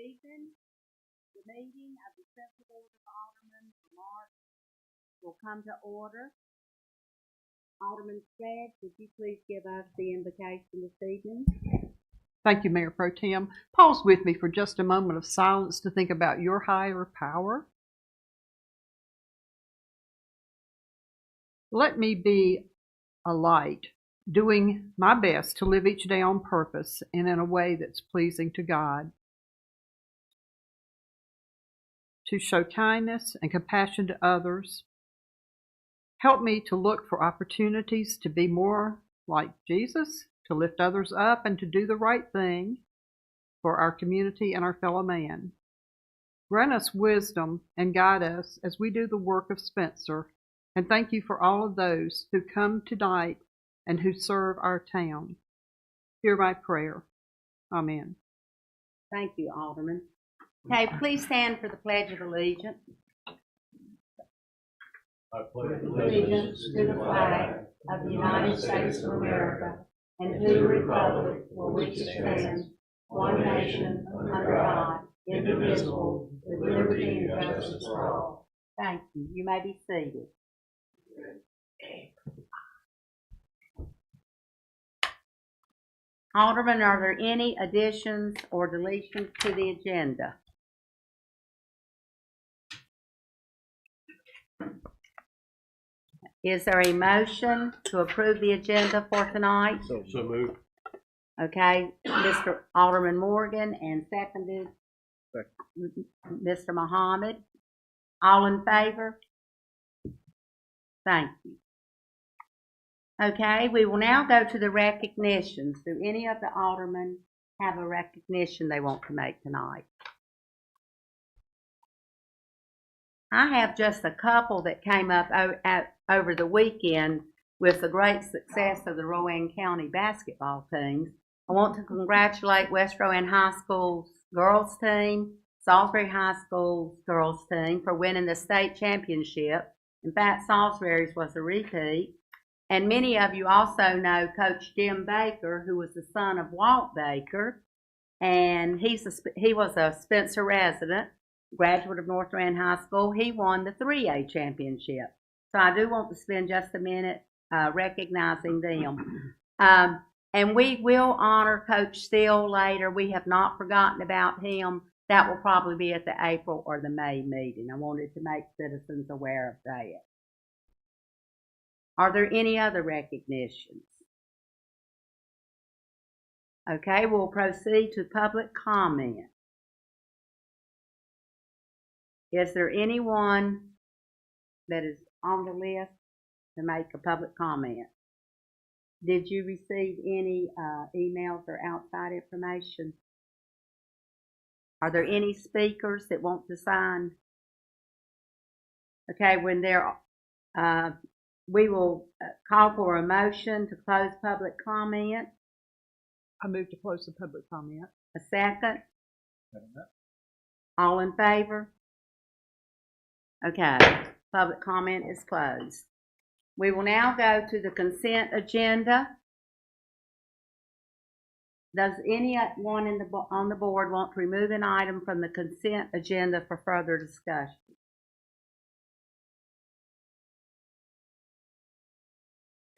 evening. The meeting of the Central Board of Aldermen for March will come to order. Alderman Skaggs, would you please give us the invocation this evening? Thank you, Mayor Pro Tem. Pause with me for just a moment of silence to think about your higher power. Let me be a light, doing my best to live each day on purpose and in a way that's pleasing to God. To show kindness and compassion to others. Help me to look for opportunities to be more like Jesus, to lift others up, and to do the right thing for our community and our fellow man. Grant us wisdom and guide us as we do the work of Spencer. And thank you for all of those who come tonight and who serve our town. Hear my prayer. Amen. Thank you, Alderman. Okay, please stand for the Pledge of Allegiance. I pledge Allegiance to the flag of the United States of America and to the republic for which it stands, one nation, under God, indivisible, with liberty and justice for all. Thank you. You may be seated. Alderman, are there any additions or deletions to the agenda? Is there a motion to approve the agenda for tonight? So moved. Okay, Mr. Alderman Morgan, and seconded Mr. Muhammad. All in favor? Thank you. Okay, we will now go to the recognitions. Do any of the aldermen have a recognition they want to make tonight? I have just a couple that came up over the weekend with the great success of the Rowan County basketball teams. I want to congratulate West Rowan High School's girls team, Salisbury High School's girls team for winning the state championship. In fact, Salisbury's was a repeat. And many of you also know Coach Jim Baker, who was the son of Walt Baker, and he was a Spencer resident, graduate of North Rowan High School. He won the 3A championship. So I do want to spend just a minute recognizing them. And we will honor Coach Steele later. We have not forgotten about him. That will probably be at the April or the May meeting. I wanted to make citizens aware of that. Are there any other recognitions? Okay, we'll proceed to public comment. Is there anyone that is on the list to make a public comment? Did you receive any emails or outside information? Are there any speakers that want to sign? Okay, when there we will call for a motion to close public comment. I move to close the public comment. A second? All in favor? Okay, public comment is closed. We will now go to the consent agenda. Does anyone on the board want to remove an item from the consent agenda for further discussion?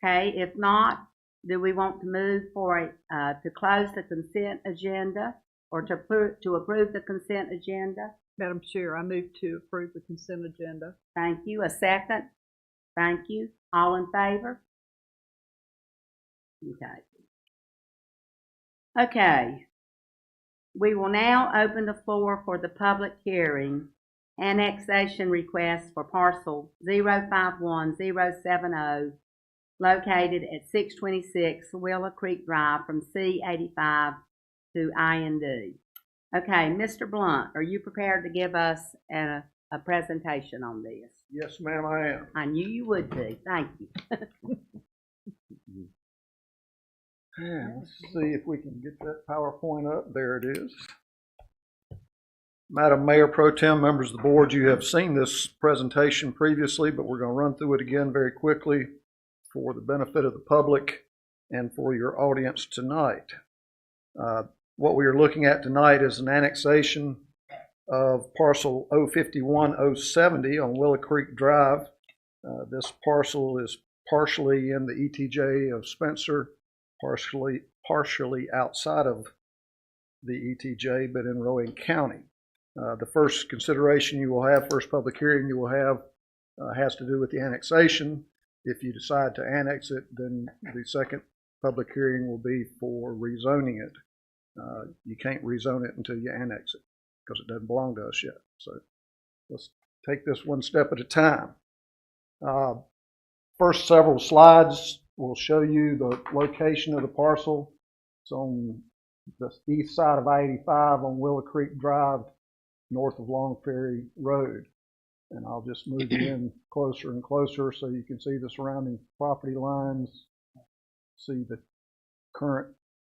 Okay, if not, do we want to move to close the consent agenda or to approve the consent agenda? Madam Chair, I move to approve the consent agenda. Thank you. A second? Thank you. All in favor? Okay. Okay. We will now open the floor for the public hearing. Annexation request for parcel 051070 located at 626 Willow Creek Drive from C85 to IND. Okay, Mr. Blunt, are you prepared to give us a presentation on this? Yes, ma'am, I am. I knew you would be. Thank you. Yeah, let's see if we can get that PowerPoint up. There it is. Madam Mayor Pro Tem, members of the board, you have seen this presentation previously, but we're going to run through it again very quickly for the benefit of the public and for your audience tonight. What we are looking at tonight is an annexation of parcel 051-070 on Willow Creek Drive. This parcel is partially in the ETJ of Spencer, partially outside of the ETJ, but in Rowan County. The first consideration you will have, first public hearing you will have, has to do with the annexation. If you decide to annex it, then the second public hearing will be for rezoning it. You can't rezone it until you annex it because it doesn't belong to us yet. So let's take this one step at a time. First several slides will show you the location of the parcel. It's on the east side of I-85 on Willow Creek Drive, north of Long Ferry Road. And I'll just move you in closer and closer so you can see the surrounding property lines, see the current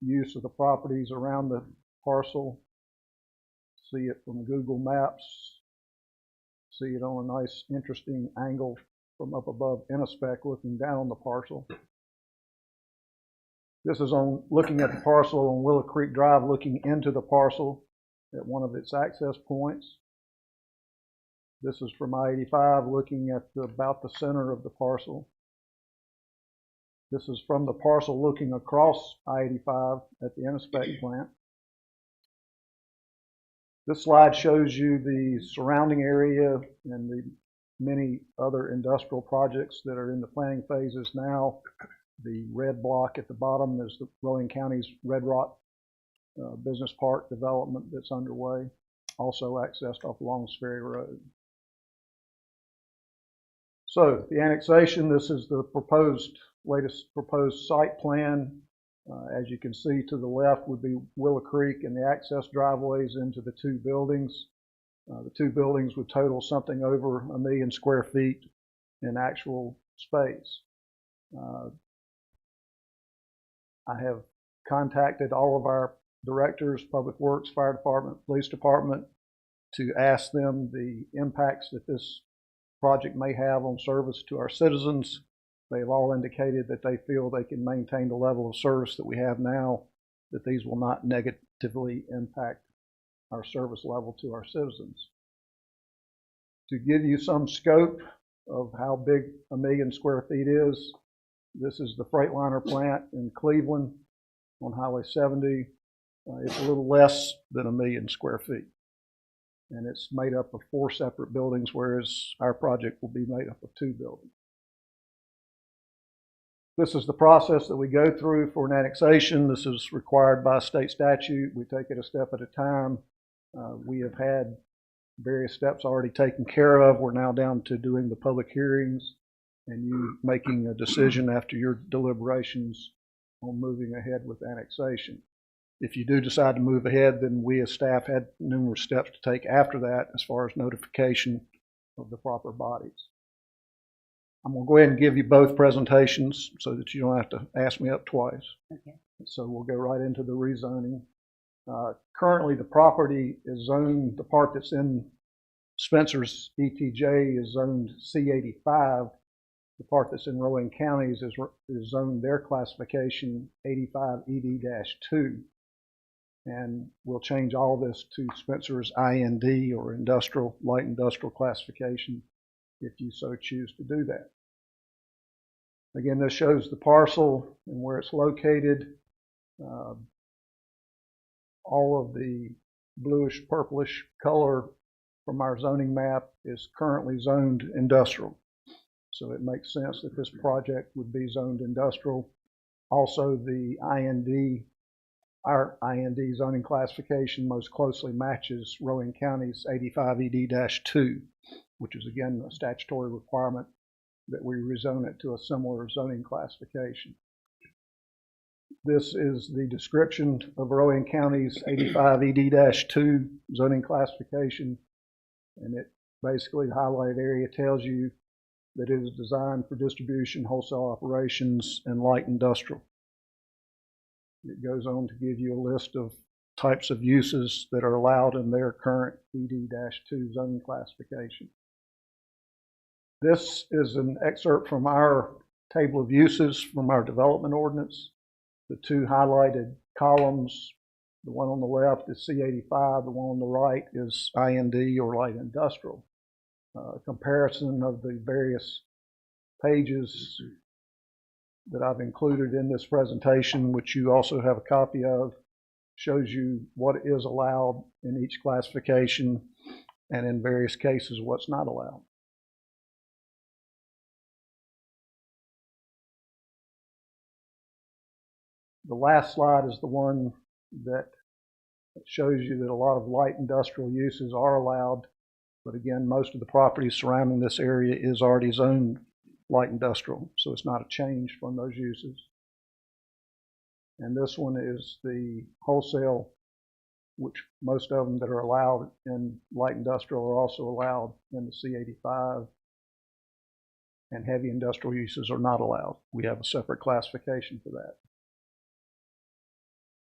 use of the properties around the parcel, see it from Google Maps, see it on a nice, interesting angle from up above Innispec looking down on the parcel. This is on looking at the parcel on Willow Creek Drive, looking into the parcel at one of its access points. This is from I-85 looking at about the center of the parcel. This is from the parcel looking across I-85 at the Innispec plant. This slide shows you the surrounding area and the many other industrial projects that are in the planning phases now. The red block at the bottom is the Rowan County's Red Rock Business Park development that's underway, also accessed off Longs Ferry Road. So the annexation, this is the latest proposed site plan. As you can see, to the left would be Willow Creek and the access driveways into the two buildings. The two buildings would total something over 1 million square feet in actual space. I have contacted all of our directors, Public Works, Fire Department, Police Department, to ask them the impacts that this project may have on service to our citizens. They've all indicated that they feel they can maintain the level of service that we have now, that these will not negatively impact our service level to our citizens. To give you some scope of how big 1 million square feet is, this is the Freightliner plant in Cleveland on Highway 70. It's a little less than 1 million square feet. And it's made up of 4 separate buildings, whereas our project will be made up of 2 buildings. This is the process that we go through for an annexation. This is required by state statute. We take it a step at a time. We have had various steps already taken care of. We're now down to doing the public hearings and you making a decision after your deliberations on moving ahead with annexation. If you do decide to move ahead, then we as staff had numerous steps to take after that as far as notification of the proper bodies. I'm going to go ahead and give you both presentations so that you don't have to ask me up twice. Okay. So we'll go right into the rezoning. Currently, the property is zoned, the part that's in Spencer's ETJ is zoned C85. The part that's in Rowan Counties is zoned their classification 85ED-2. And we'll change all this to Spencer's IND or light industrial classification if you so choose to do that. Again, this shows the parcel and where it's located. All of the bluish purplish color from our zoning map is currently zoned industrial. So it makes sense that this project would be zoned industrial. Also, the IND, our IND zoning classification most closely matches Rowan County's 85ED-2, which is again a statutory requirement that we rezone it to a similar zoning classification. This is the description of Rowan County's 85ED-2 zoning classification, and it basically, the highlighted area tells you that it is designed for distribution, wholesale operations, and light industrial. It goes on to give you a list of types of uses that are allowed in their current ED-2 zoning classification. This is an excerpt from our table of uses from our development ordinance. The 2 highlighted columns The one on the left is C85. The one on the right is IND, or light industrial. A comparison of the various pages that I've included in this presentation, which you also have a copy of, shows you what is allowed in each classification, and in various cases what's not allowed. The last slide is the one that shows you that a lot of light industrial uses are allowed, but again, most of the property surrounding this area is already zoned light industrial, so it's not a change from those uses. And this one is the wholesale, which most of them that are allowed in light industrial are also allowed in the C85, and heavy industrial uses are not allowed. We have a separate classification for that.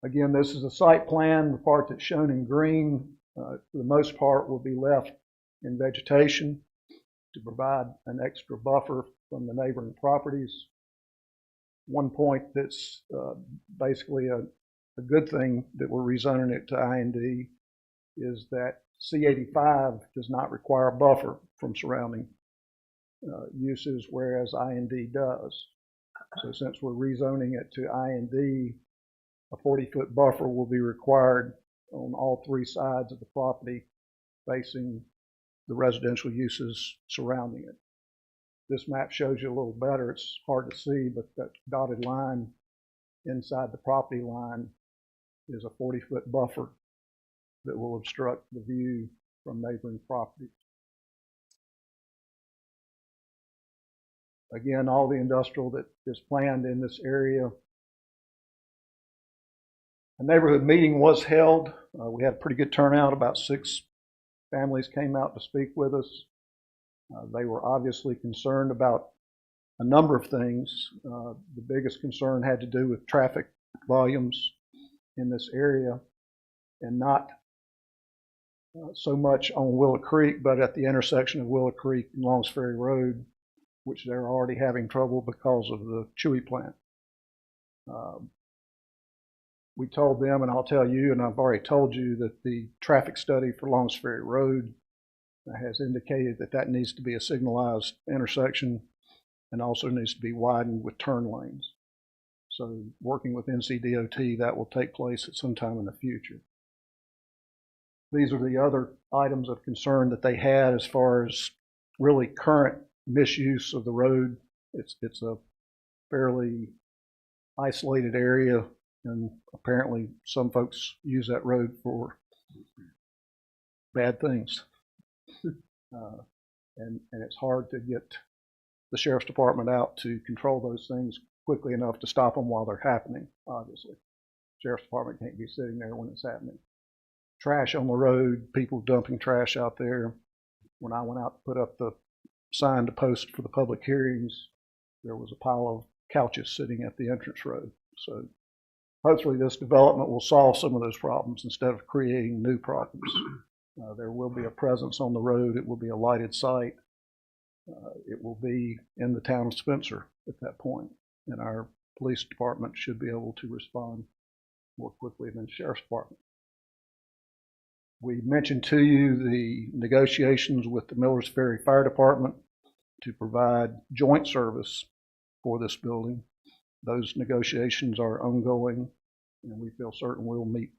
Again, this is a site plan. The part that's shown in green, for the most part, will be left in vegetation to provide an extra buffer from the neighboring properties. One point that's basically a good thing that we're rezoning it to IND is that C85 does not require a buffer from surrounding uses, whereas IND does. So since we're rezoning it to IND, a 40-foot buffer will be required on all three sides of the property facing the residential uses surrounding it. This map shows you a little better. It's hard to see, but that dotted line inside the property line is a 40-foot buffer that will obstruct the view from neighboring properties. Again, all the industrial that is planned in this area. A neighborhood meeting was held. We had a pretty good turnout. About 6 families came out to speak with us. They were obviously concerned about a number of things. The biggest concern had to do with traffic volumes in this area, and not so much on Willow Creek, but at the intersection of Willow Creek and Longs Ferry Road, which they're already having trouble because of the Chewy plant. We told them, and I'll tell you, and I've already told you, that the traffic study for Longs Ferry Road has indicated that that needs to be a signalized intersection and also needs to be widened with turn lanes. So working with NCDOT, that will take place at some time in the future. These are the other items of concern that they had as far as really current misuse of the road. It's a fairly isolated area, and apparently some folks use that road for bad things. And it's hard to get the sheriff's department out to control those things quickly enough to stop them while they're happening, obviously. Sheriff's department can't be sitting there when it's happening. Trash on the road, people dumping trash out there. When I went out to put up the sign to post for the public hearings, there was a pile of couches sitting at the entrance road. So hopefully this development will solve some of those problems instead of creating new problems. There will be a presence on the road. It will be a lighted site. It will be in the town of Spencer at that point, and our police department should be able to respond more quickly than the sheriff's department. We mentioned to you the negotiations with the Millers Ferry Fire Department to provide joint service for this building. Those negotiations are ongoing, and we feel certain we'll meet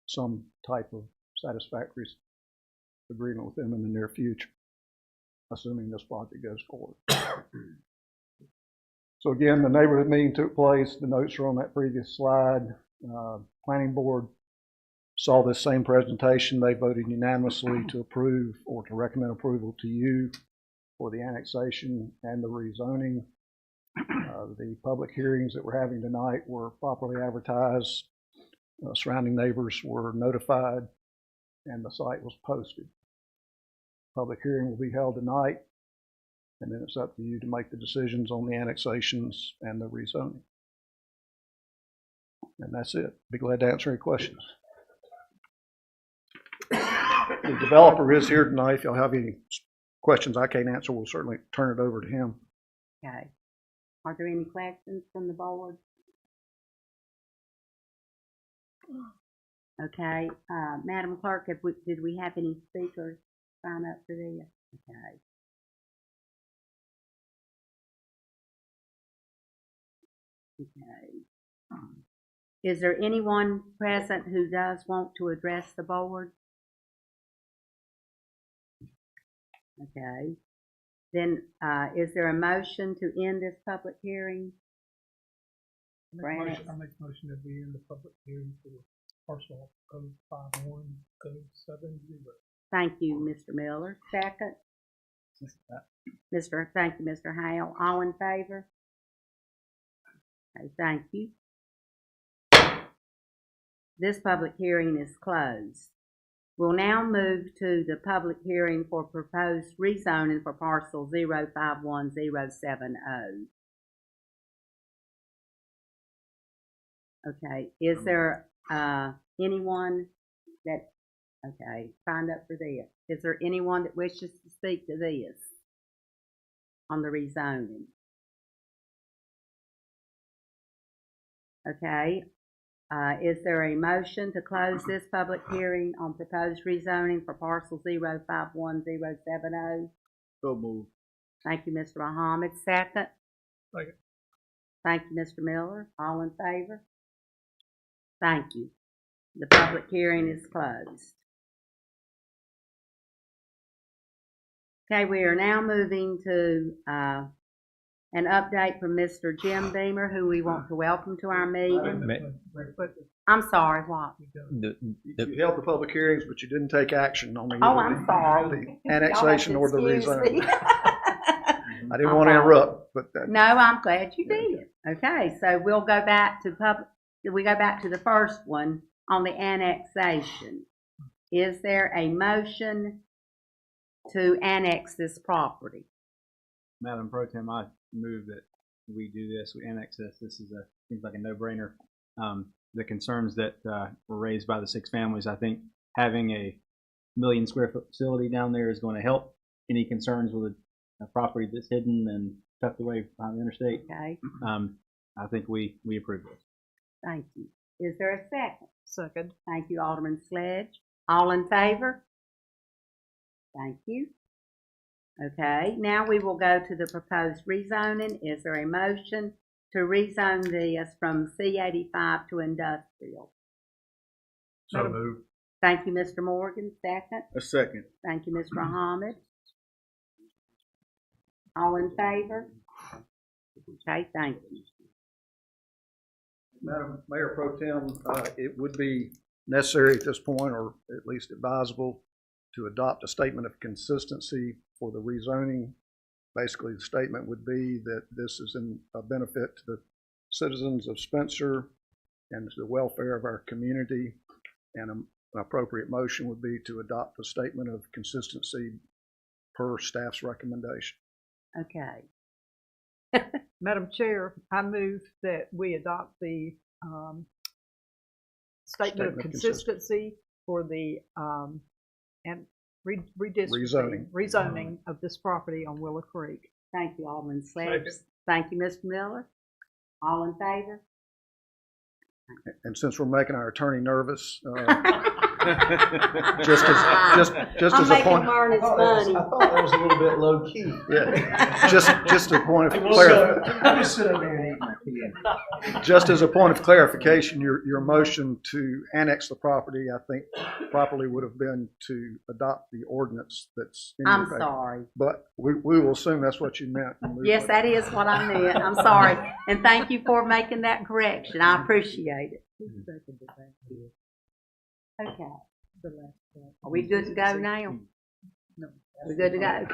some type of satisfactory agreement with them in the near future, assuming this project goes forward. So again, the neighborhood meeting took place. The notes are on that previous slide. Planning board saw this same presentation. They voted unanimously to approve or to recommend approval to you for the annexation and the rezoning. The public hearings that we're having tonight were properly advertised. Surrounding neighbors were notified, and the site was posted. Public hearing will be held tonight, and then it's up to you to make the decisions on the annexations and the rezoning. And that's it. Be glad to answer any questions. The developer is here tonight. If y'all have any questions I can't answer, we'll certainly turn it over to him. Okay. Are there any questions from the board? Okay, Madam Clerk, did we have any speakers sign up for this? Okay. Okay. Is there anyone present who does want to address the board? Okay. Then, is there a motion to end this public hearing? I make a motion that we end the public hearing for parcel code 51 code 70. Thank you, Mr. Miller. Second? Thank you, Mr. Hale. All in favor? Okay, thank you. This public hearing is closed. We'll now move to the public hearing for proposed rezoning for parcel 051070. Okay, is there anyone that, signed up for this? Is there anyone that wishes to speak to this on the rezoning? Okay, is there a motion to close this public hearing on proposed rezoning for parcel 051070? So moved. Thank you, Mr. Muhammad. Second? Second. Thank you, Mr. Miller. All in favor? Thank you. The public hearing is closed. Okay, we are now moving to an update from Mr. Jim Beamer, who we want to welcome to our meeting. I'm sorry, what? You held the public hearings, but you didn't take action on Oh, I'm sorry. the annexation or the rezoning. Me. I didn't want to interrupt, but No, I'm glad you did. Okay, so we'll go back to the first one on the annexation. Is there a motion to annex this property? Madam Pro Tem, I move that we do this, we annex this. This seems like a no-brainer. The concerns that were raised by the 6 families, I think having a 1 million square foot facility down there is going to help. Any concerns with a property that's hidden and tucked away behind the interstate, Okay, I think we approve this. thank you. Is there a second? Second. Thank you, Alderman Sledge. All in favor? Thank you. Okay, now we will go to the proposed rezoning. Is there a motion to rezone this from C85 to industrial? so moved. Thank you, Mr. Morgan. Second. A second. Thank you, Mr. Muhammad. All in favor? Okay, thank you. Madam Mayor Pro Tem, it would be necessary at this point, or at least advisable, to adopt a statement of consistency for the rezoning. Basically, the statement would be that this is in a benefit to the citizens of Spencer and to the welfare of our community, and an appropriate motion would be to adopt a statement of consistency per staff's recommendation. Okay. Madam Chair, I move that we adopt the statement of consistency for the and redistricting, rezoning of this property on Willow Creek. Thank you, Alderman Sledge. Thank you, Mr. Miller. All in favor? And since we're making our attorney nervous, just as a point. Ernest funny. I thought that was a little bit low key. Yeah, just a point of clarification. Just as a point of clarification, your motion to annex the property, I think, properly would have been to adopt the ordinance that's in your I'm paper. sorry. But we will assume that's what you meant. Yes, that is what I meant. I'm sorry. And thank you for making that correction. I appreciate it. Okay. Are we good to go now? We're good to go.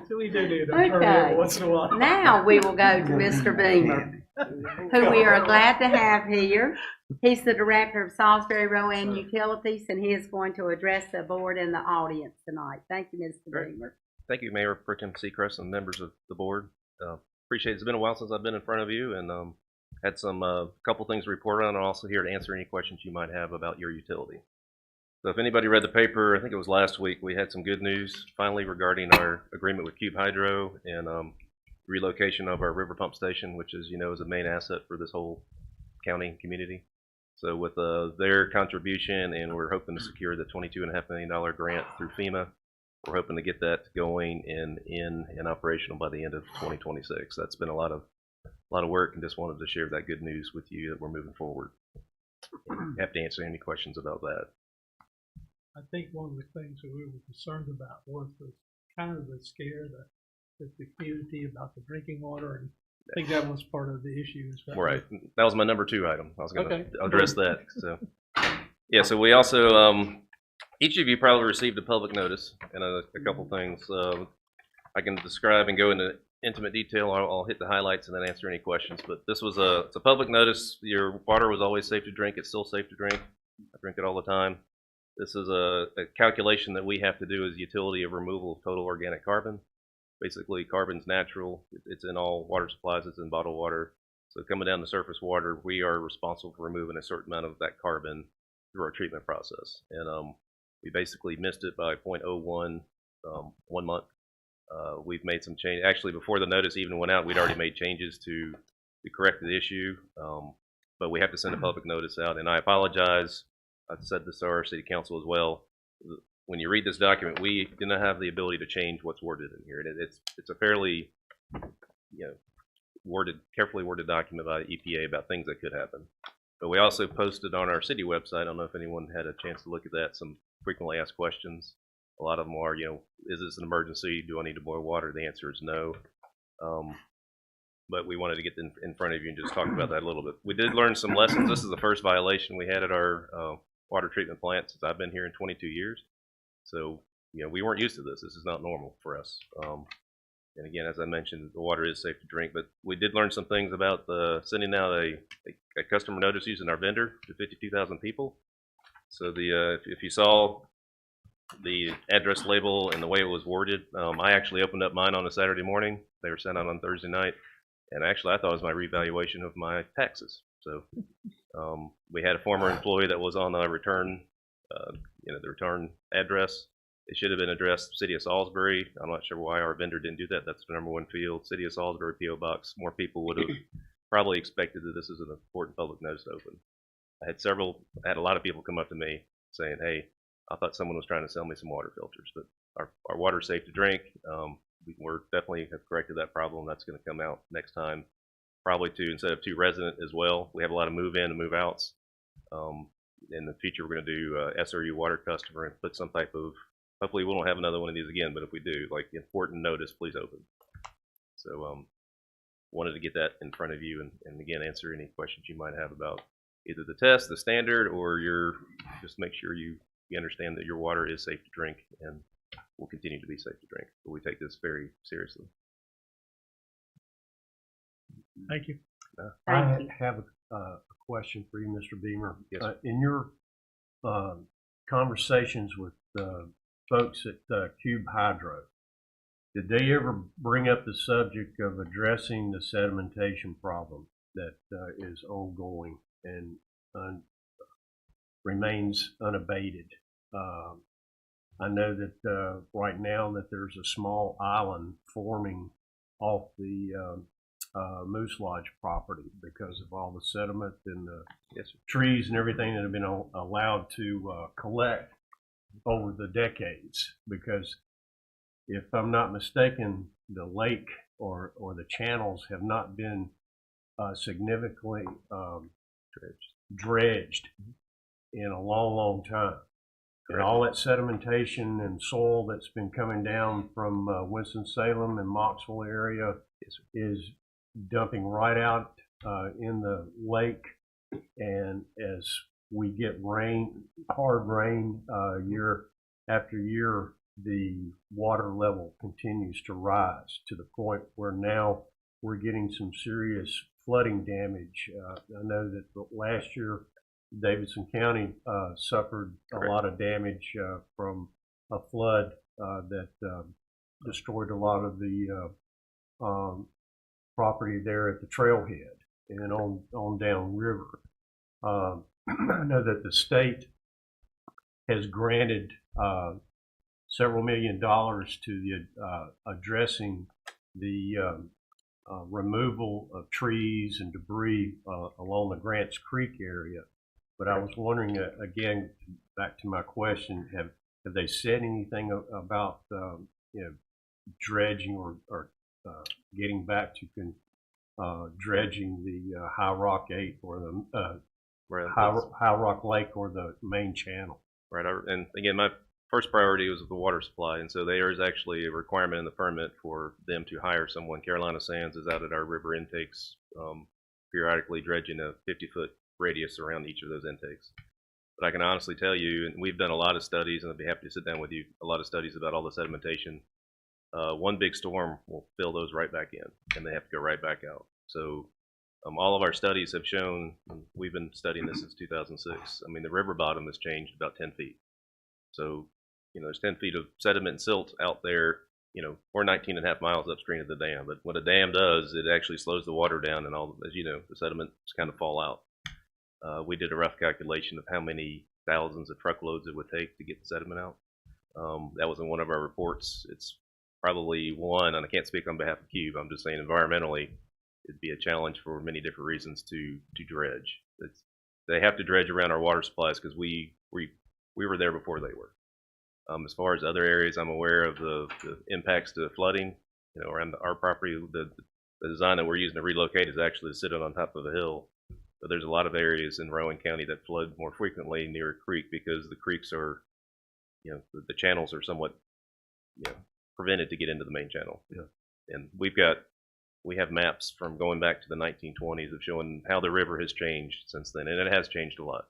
So we do need Okay. to turn every once in a while. Now we will go to Mr. Beamer, who we are glad to have here. He's the Director of Salisbury Rowan Utilities, and he is going to address the board and the audience tonight. Thank you, Mr. Great. Beamer. Thank you, Mayor Pro Tem Seacrest and members of the board. Appreciate it. It's been a while since I've been in front of you, and had some couple things to report on. I'm also here to answer any questions you might have about your utility. So if anybody read the paper, I think it was last week, we had some good news finally regarding our agreement with Cube Hydro and relocation of our river pump station, which is, is a main asset for this whole county and community. So with their contribution, and we're hoping to secure the $22.5 million grant through FEMA, we're hoping to get that going and operational by the end of 2026. That's been a lot of work, and just wanted to share that good news with you that we're moving forward. Have to answer any questions about that. I think one of the things that we were concerned about was the kind of the scare that the community about the drinking water, and I think that was part of the issue. Right. That was my number 2 item. I was going to Okay. address that. So, yeah. So we also, each of you probably received a public notice, and a couple things I can describe and go into intimate detail. I'll hit the highlights and then answer any questions. But this was it's a public notice. Your water was always safe to drink. It's still safe to drink. I drink it all the time. This is a calculation that we have to do as utility of removal of total organic carbon. Basically, carbon's natural. It's in all water supplies. It's in bottled water. So coming down to surface water, we are responsible for removing a certain amount of that carbon through our treatment process. And we basically missed it by 0.01 1 month. We've made some change. Actually, before the notice even went out, we'd already made changes to correct the issue. But we have to send a public notice out. And I apologize. I've said this to our city council as well. When you read this document, we do not have the ability to change what's worded in here. It's a fairly, carefully worded document by EPA about things that could happen. But we also posted on our city website. I don't know if anyone had a chance to look at that. Some frequently asked questions. A lot of them are, is this an emergency? Do I need to boil water? The answer is no. But we wanted to get in front of you and just talk about that a little bit. We did learn some lessons. This is the first violation we had at our water treatment plant since I've been here in 22 years. So, we weren't used to this. This is not normal for us. And again, as I mentioned, the water is safe to drink, but we did learn some things about sending out a customer notice using our vendor to 52,000 people. So if you saw the address label and the way it was worded, I actually opened up mine on a Saturday morning. They were sent out on Thursday night. And actually, I thought it was my revaluation of my taxes. So we had a former employee that was on the return, the return address. It should have been addressed City of Salisbury. I'm not sure why our vendor didn't do that. That's the number 1 field, City of Salisbury P.O. Box. More people would have probably expected that this is an important public notice to open. I had a lot of people come up to me saying, hey, I thought someone was trying to sell me some water filters, but our water is safe to drink. We're definitely have corrected that problem. That's going to come out next time, probably instead of 2 resident as well. We have a lot of move in and move outs. In the future, we're going to do SRU water customer and put some type of, hopefully we won't have another one of these again, but if we do, like important notice, please open. So wanted to get that in front of you and again, answer any questions you might have about either the test, the standard, or just make sure you understand that your water is safe to drink and will continue to be safe to drink. But we take this very seriously. Thank you. I have a question for you, Mr. Beamer. Yes. In your conversations with folks at Cube Hydro, did they ever bring up the subject of addressing the sedimentation problem that is ongoing and remains unabated? I know that right now that there's a small island forming off the Moose Lodge property because of all the sediment and the trees and everything that have been allowed to collect over the decades. Because if I'm not mistaken, the lake or the channels have not been significantly dredged in a long, long time. And all that sedimentation and soil that's been coming down from Winston-Salem and Moxville area is dumping right out in the lake. And as we get hard rain year after year, the water level continues to rise to the point where now we're getting some serious flooding damage. I know that last year Davidson County suffered a lot of damage from a flood that destroyed a lot of the property there at the trailhead and on downriver. I know that the state has granted several $1 million to the addressing the removal of trees and debris along the Grants Creek area. But I was wondering, again, back to my question, have they said anything about, dredging or getting back to dredging the High Rock 8 or the Right. High Rock Lake or the main channel? Right. And again, my first priority was the water supply, and so there is actually a requirement in the permit for them to hire someone. Carolina Sands is out at our river intakes, periodically dredging a 50-foot radius around each of those intakes. But I can honestly tell you, and we've done a lot of studies, and I'd be happy to sit down with you, a lot of studies about all the sedimentation. One big storm will fill those right back in, and they have to go right back out. So all of our studies have shown, and we've been studying this since 2006, I mean, the river bottom has changed about 10 feet. So, there's 10 feet of sediment and silt out there, we're 19.5 miles upstream of the dam. But what a dam does, it actually slows the water down, and as you know, the sediments kind of fall out. We did a rough calculation of how many thousands of truckloads it would take to get the sediment out. That was in one of our reports. It's probably one, and I can't speak on behalf of Cube, I'm just saying environmentally, it'd be a challenge for many different reasons to dredge. They have to dredge around our water supplies because we were there before they were. As far as other areas, I'm aware of the impacts to flooding, around our property. The design that we're using to relocate is actually to sit on top of a hill. But there's a lot of areas in Rowan County that flood more frequently near a creek because the creeks are, the channels are somewhat, prevented to get into the main channel. Yeah. And we have maps from going back to the 1920s of showing how the river has changed since then, and it has changed a lot.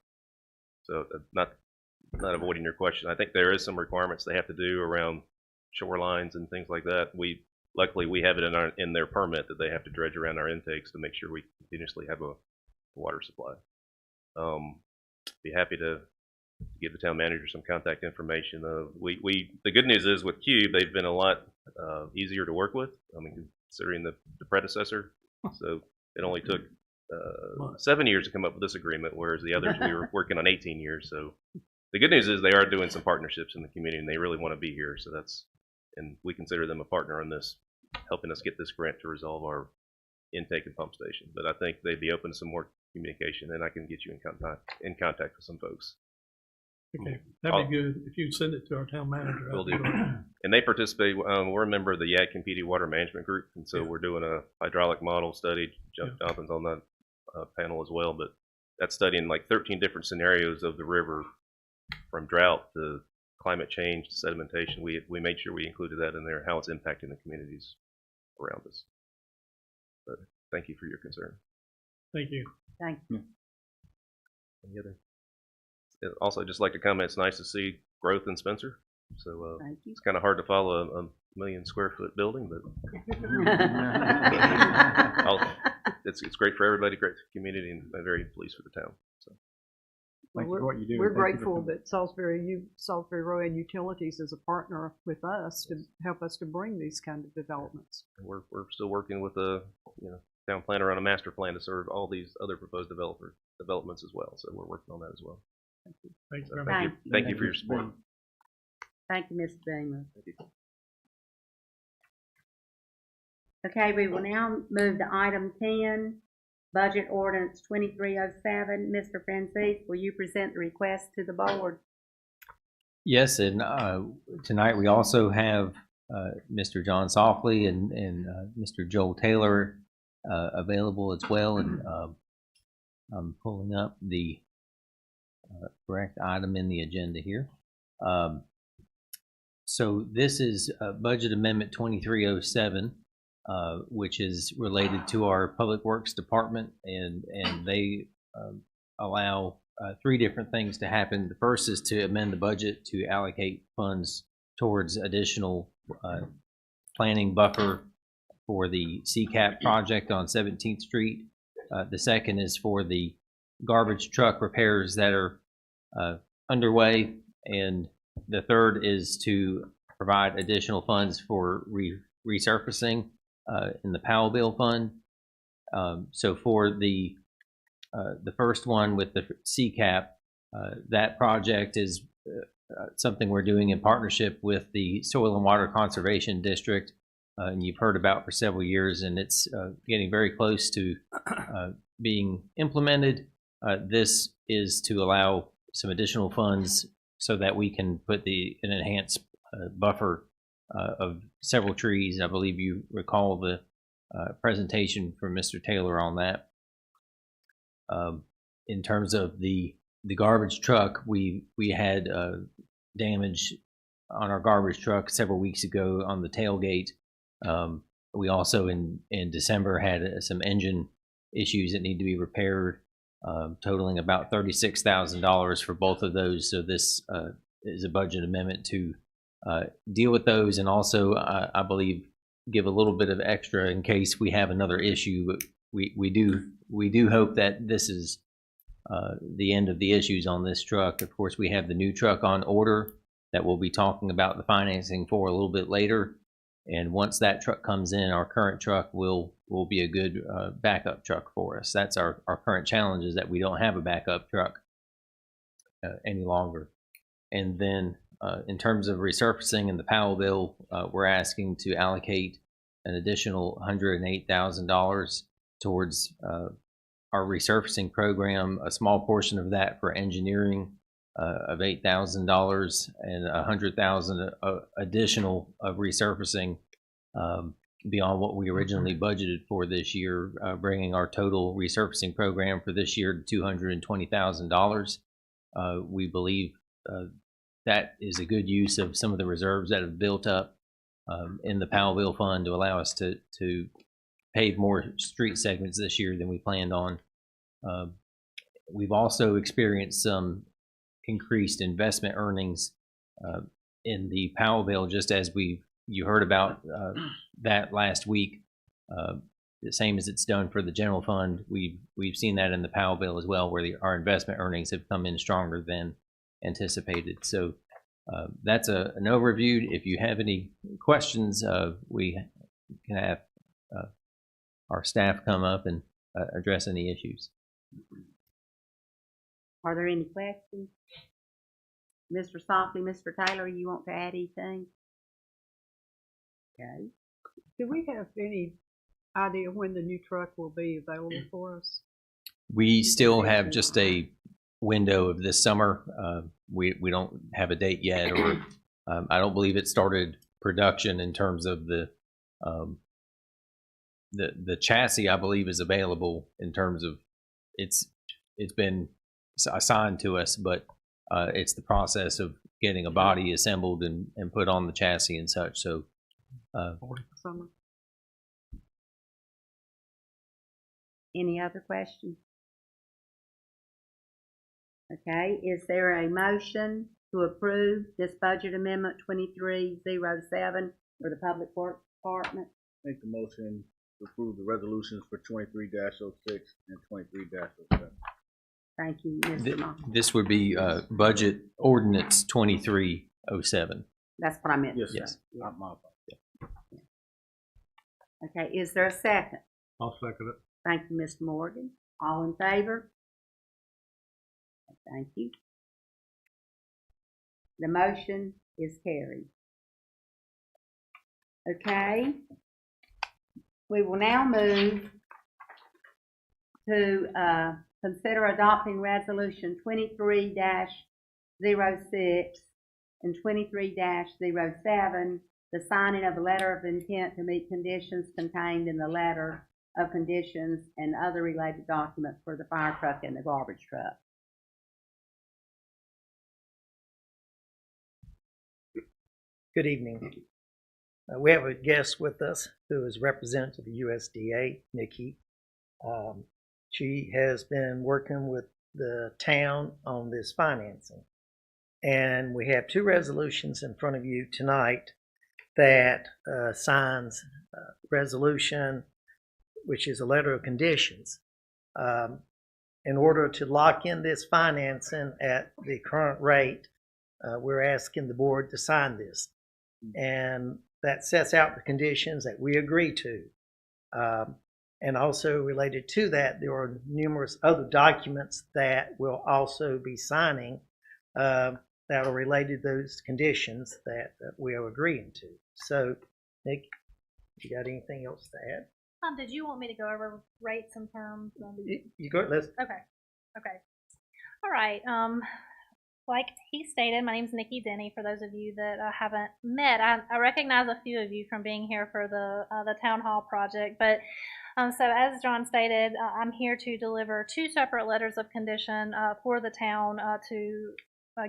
So not avoiding your question, I think there is some requirements they have to do around shorelines and things like that. Luckily we have it in their permit that they have to dredge around our intakes to make sure we continuously have a water supply. Be happy to give the town manager some contact information. The good news is with Cube, they've been a lot easier to work with. I mean, considering the predecessor, so it only took 7 years to come up with this agreement, whereas the others we were working on 18 years. So the good news is they are doing some partnerships in the community, and they really want to be here. So and we consider them a partner on this, helping us get this grant to resolve our intake and pump station. But I think they'd be open to some more communication, and I can get you in contact with some folks. Okay, that'd be good if you'd send it to our town manager. Will do. And they participate. We're a member of the Yadkin Water Management Group, and so we're doing a hydraulic model study. Jonathan's on that panel as well, but that's studying like 13 different scenarios of the river, from drought to climate change to sedimentation. We made sure we included that in there, how it's impacting the communities around us. But thank you for your concern. Thank you. Thank you. Any other? Also, just like to comment, it's nice to see growth in Spencer. So Thank you. it's kind of hard to follow a 1 million square foot building, but it's great for everybody, great for the community, and I'm very pleased for the town. So Well, Thank you for what you do. We're Thank you for grateful coming. that Salisbury Rowan Utilities is a partner with us to help us to bring these kind of developments. we're still working with the town planner on a master plan to serve all these other proposed developments as well. So we're working on that as well. Thank you So very thank much. you, thank you for your support. Thank you, Mr. Beamer. Okay, we will now move to item 10, Budget Ordinance 2307. Mr. Francis, will you present the request to the board? Yes, and tonight we also have Mr. John Softly and Mr. Joel Taylor available as well, and I'm pulling up the correct item in the agenda here. So this is Budget Amendment 2307, which is related to our Public Works Department, and they allow 3 different things to happen. The first is to amend the budget to allocate funds towards additional planning buffer for the CCAP project on 17th Street. The second is for the garbage truck repairs that are underway, and the third is to provide additional funds for resurfacing in the Powell Bill Fund. So for the first one with the CCAP, that project is something we're doing in partnership with the Soil and Water Conservation District, and you've heard about for several years, and it's getting very close to being implemented. This is to allow some additional funds so that we can put an enhanced buffer of several trees. I believe you recall the presentation from Mr. Taylor on that. In terms of the garbage truck, we had damage on our garbage truck several weeks ago on the tailgate. We also in December had some engine issues that need to be repaired, totaling about $36,000 for both of those. So this is a budget amendment to deal with those, and also I believe give a little bit of extra in case we have another issue. But we do hope that this is the end of the issues on this truck. Of course, we have the new truck on order that we'll be talking about the financing for a little bit later. And once that truck comes in, our current truck will be a good backup truck for us. That's our current challenge, is that we don't have a backup truck any longer. And then in terms of resurfacing in the Powell bill, we're asking to allocate an additional $108,000 towards our resurfacing program, a small portion of that for engineering of $8,000, and $100,000 additional of resurfacing beyond what we originally budgeted for this year, bringing our total resurfacing program for this year to $220,000. We believe that is a good use of some of the reserves that have built up in the Powellville Fund to allow us to pave more street segments this year than we planned on. We've also experienced some increased investment earnings in the Powellville, just as you heard about that last week. The same as it's done for the general fund, we've seen that in the Powellville as well, where our investment earnings have come in stronger than anticipated. So that's an overview. If you have any questions, we can have our staff come up and address any issues. Are there any questions? Mr. Softly, Mr. Taylor, you want to add anything? Okay. Do we have any idea when the new truck will be available for us? We still have just a window of this summer. We don't have a date yet, or I don't believe it started production in terms of the chassis. I believe is available in terms of it's been assigned to us, but it's the process of getting a body assembled and put on the chassis and such. So Summer. Any other questions? Okay, is there a motion to approve this budget amendment 2307 for the Public Works Department? Make the motion to approve the resolutions for 23-06 and 23-07. Thank you, Mr. Moss. this would be budget ordinance 2307. That's what I meant. Yes, Yes. sir. My fault. Okay, is there a second? I'll second it. Thank you, Mr. Morgan. All in favor? Thank you. The motion is carried. Okay. We will now move to consider adopting resolution 23-06 and 23-07, the signing of a letter of intent to meet conditions contained in the letter of conditions and other related documents for the fire truck and the garbage truck. Good evening. We have a guest with us who is representative of USDA, Nikki. She has been working with the town on this financing. And we have two resolutions in front of you tonight that signs resolution, which is a letter of conditions. In order to lock in this financing at the current rate, we're asking the board to sign this. And that sets out the conditions that we agree to. And also related to that, there are numerous other documents that we'll also be signing that are related to those conditions that we are agreeing to. So, Nick, you got anything else to add? Did you want me to go over rates and terms? You go. Let's. Okay. Okay. All right. Like he stated, my name is Nikki Denny. For those of you that I haven't met, I recognize a few of you from being here for the town hall project. But so as John stated, I'm here to deliver 2 separate letters of condition for the town to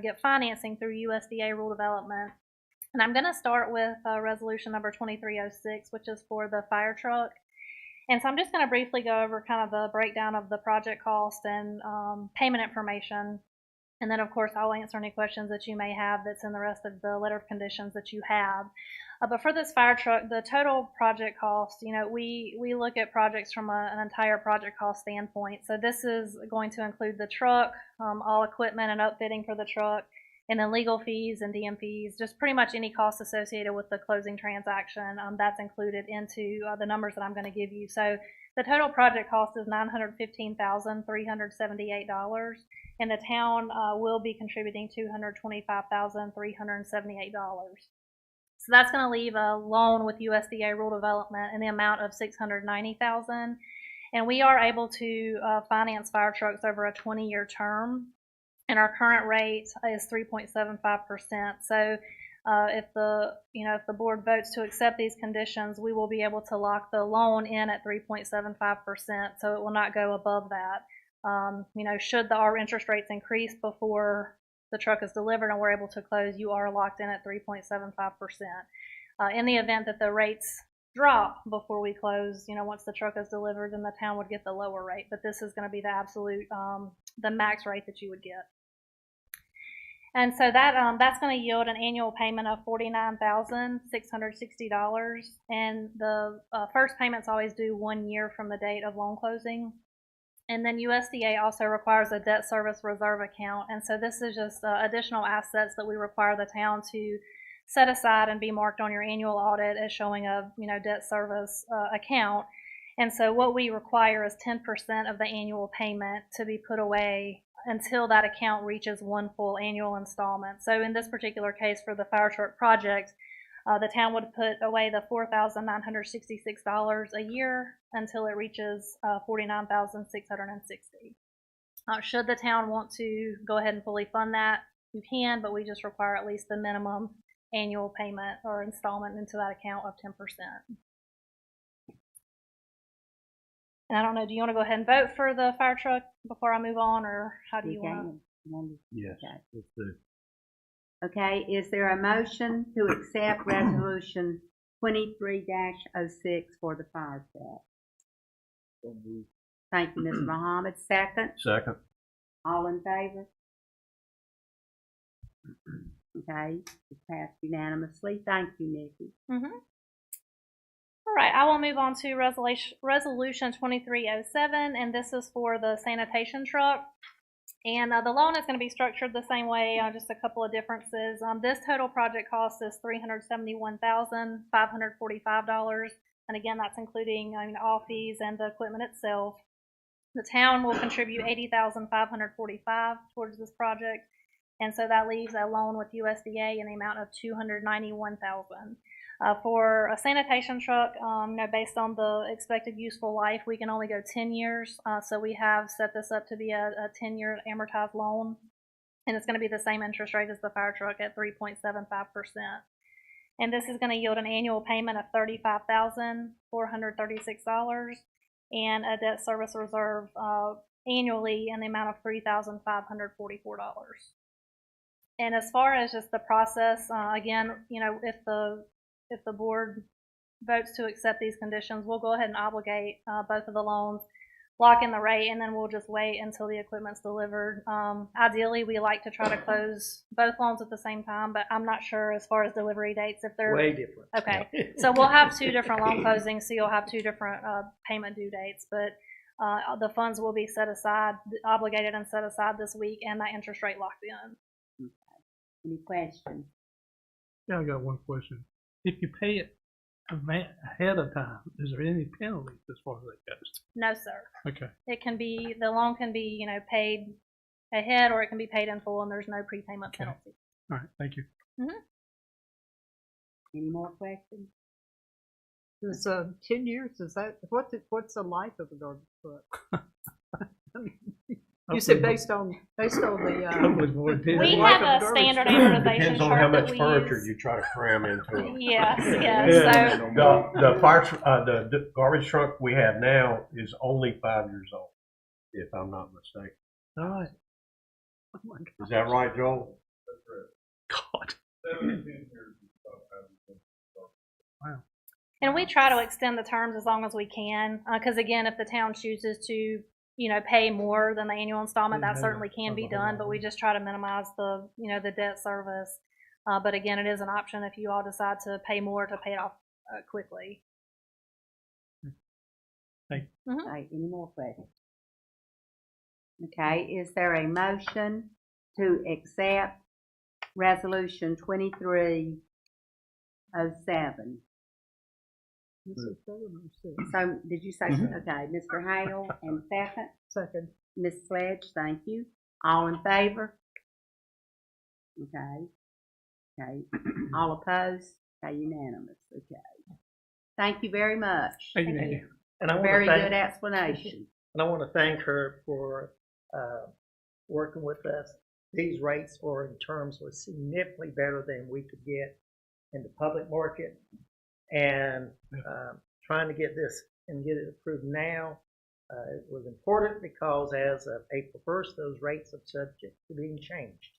get financing through USDA rule development. And I'm going to start with resolution number 2306, which is for the fire truck. And so I'm just going to briefly go over kind of the breakdown of the project cost and payment information. And then, of course, I'll answer any questions that you may have that's in the rest of the letter of conditions that you have. But for this fire truck, the total project cost, we look at projects from an entire project cost standpoint. So this is going to include the truck, all equipment and upfitting for the truck, and then legal fees and DM fees, just pretty much any cost associated with the closing transaction. That's included into the numbers that I'm going to give you. So the total project cost is $915,378, and the town will be contributing $225,378. So that's going to leave a loan with USDA Rural Development in the amount of $690,000, and we are able to finance fire trucks over a 20-year term, and our current rate is 3.75%. So if the board votes to accept these conditions, we will be able to lock the loan in at 3.75%, so it will not go above that. Should our interest rates increase before the truck is delivered and we're able to close, you are locked in at 3.75%. In the event that the rates drop before we close, once the truck is delivered, then the town would get the lower rate. But this is going to be the absolute, the max rate that you would get. And so that's going to yield an annual payment of $49,660. And the first payment's always due 1 year from the date of loan closing. And then USDA also requires a debt service reserve account. And so this is just additional assets that we require the town to set aside and be marked on your annual audit as showing a debt service account. And so what we require is 10% of the annual payment to be put away until that account reaches 1 full annual installment. So in this particular case for the fire truck project, the town would put away the $4,966 a year until it reaches $49,660. Should the town want to go ahead and fully fund that, you can, but we just require at least the minimum annual payment or installment into that account of 10%. And I don't know, do you want to go ahead and vote for the fire truck before I move on, or how do you want to? Yes. Okay. Okay, is there a motion to accept resolution 23-06 for the fire truck? Thank you, Mr. Muhammad. Second? Second. All in favor? Okay, it's passed unanimously. Thank you, Nikki. All right, I will move on to resolution 2307, and this is for the sanitation truck. And the loan is going to be structured the same way, just a couple of differences. This total project cost is $371,545, and again, that's including all fees and the equipment itself. The town will contribute $80,545 towards this project, and so that leaves a loan with USDA in the amount of $291,000. For a sanitation truck, based on the expected useful life, we can only go 10 years. So we have set this up to be a 10-year amortized loan, and it's going to be the same interest rate as the fire truck at 3.75%. And this is going to yield an annual payment of $35,436 and a debt service reserve annually in the amount of $3,544. And as far as just the process, again, if the board votes to accept these conditions, we'll go ahead and obligate both of the loans, lock in the rate, and then we'll just wait until the equipment's delivered. Ideally, we like to try to close both loans at the same time, but I'm not sure as far as delivery dates if they're way different. Okay, so we'll have 2 different loan closings, so you'll have 2 different payment due dates, but the funds will be set aside, obligated and set aside this week, and that interest rate locked in. Okay. Any questions? Yeah, I got one question. If you pay it ahead of time, is there any penalties as far as that goes? No, sir. Okay. The loan can be, paid ahead, or it can be paid in full, and there's no prepayment penalty. All right, thank you. Any more questions? Is 10 years? Is that what's the life of a garbage truck? You said based on the, Was more than- We Like have a a garbage standard truck. amortization Depends on chart how that much we furniture use. you try to cram into it. Yes, Yeah. yes. So The garbage truck we have now is only 5 years old, if I'm not mistaken. All right. Is that right, Joel? God. And we try to extend the terms as long as we can, because again, if the town chooses to, pay more than the annual installment, that certainly can be done, but we just try to minimize the debt service. But again, it is an option if you all decide to pay more to pay it off quickly. Thank All right, any more questions? Okay, is there a motion to accept Resolution 2307? So, did you say, okay, Mr. Hale, and second? second. Ms. Sledge, thank you. All in favor? Okay. Okay. All opposed? Okay, unanimous. Okay. Thank you very much. Thank you, Nikki. And I want Very to thank, good explanation. and I want to thank her for working with us. These rates or in terms was significantly better than we could get in the public market. And trying to get this and get it approved now it was important because as of April 1st, those rates are subject to being changed.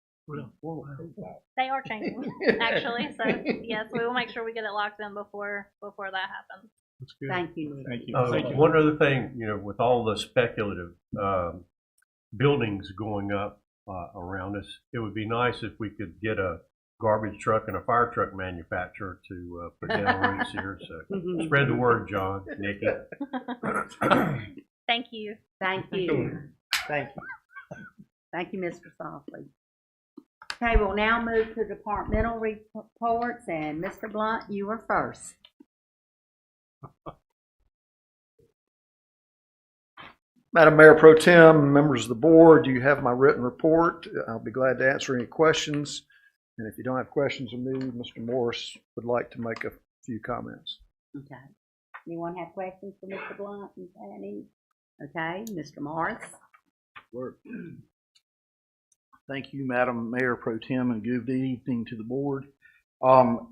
They are changing, actually. So yes, we will make sure we get it locked in before that happens. That's good. Thank you, Nick. Thank you. One other thing, with all the speculative buildings going up around us, it would be nice if we could get a garbage truck and a fire truck manufacturer to put down roots here. So spread the word, John, Nikki. Thank you. Thank you. Thank you. Thank you, Mr. Softly. Okay, we'll now move to departmental reports, and Mr. Blunt, you are first. Madam Mayor Pro Tem, members of the board, you have my written report. I'll be glad to answer any questions. And if you don't have questions of me, Mr. Morris would like to make a few comments. Okay. Anyone have questions for Mr. Blunt and Fanny? Okay, Mr. Morris. Thank you, Madam Mayor Pro Tem, and good evening to the board.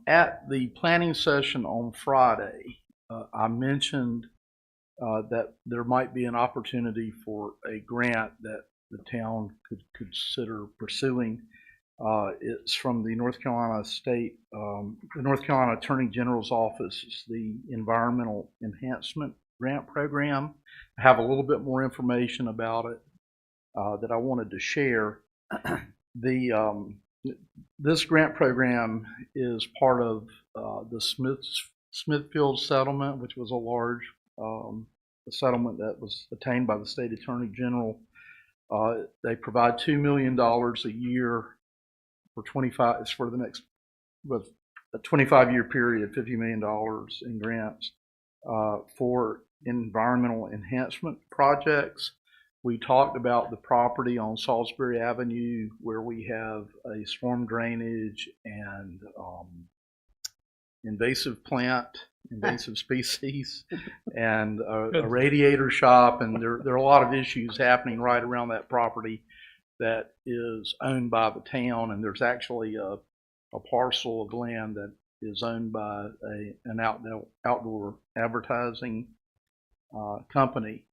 At the planning session on Friday, I mentioned that there might be an opportunity for a grant that the town could consider pursuing. It's from the North Carolina the North Carolina Attorney General's Office. It's the Environmental Enhancement Grant Program. I have a little bit more information about it that I wanted to share. This grant program is part of the Smithfield settlement, which was a large settlement that was attained by the state attorney general. They provide $2 million a year for 25. It's for the next, with a 25-year period, $50 million in grants for environmental enhancement projects. We talked about the property on Salisbury Avenue where we have a storm drainage and invasive species, and a radiator shop, and there are a lot of issues happening right around that property that is owned by the town, and there's actually a parcel of land that is owned by an outdoor advertising company.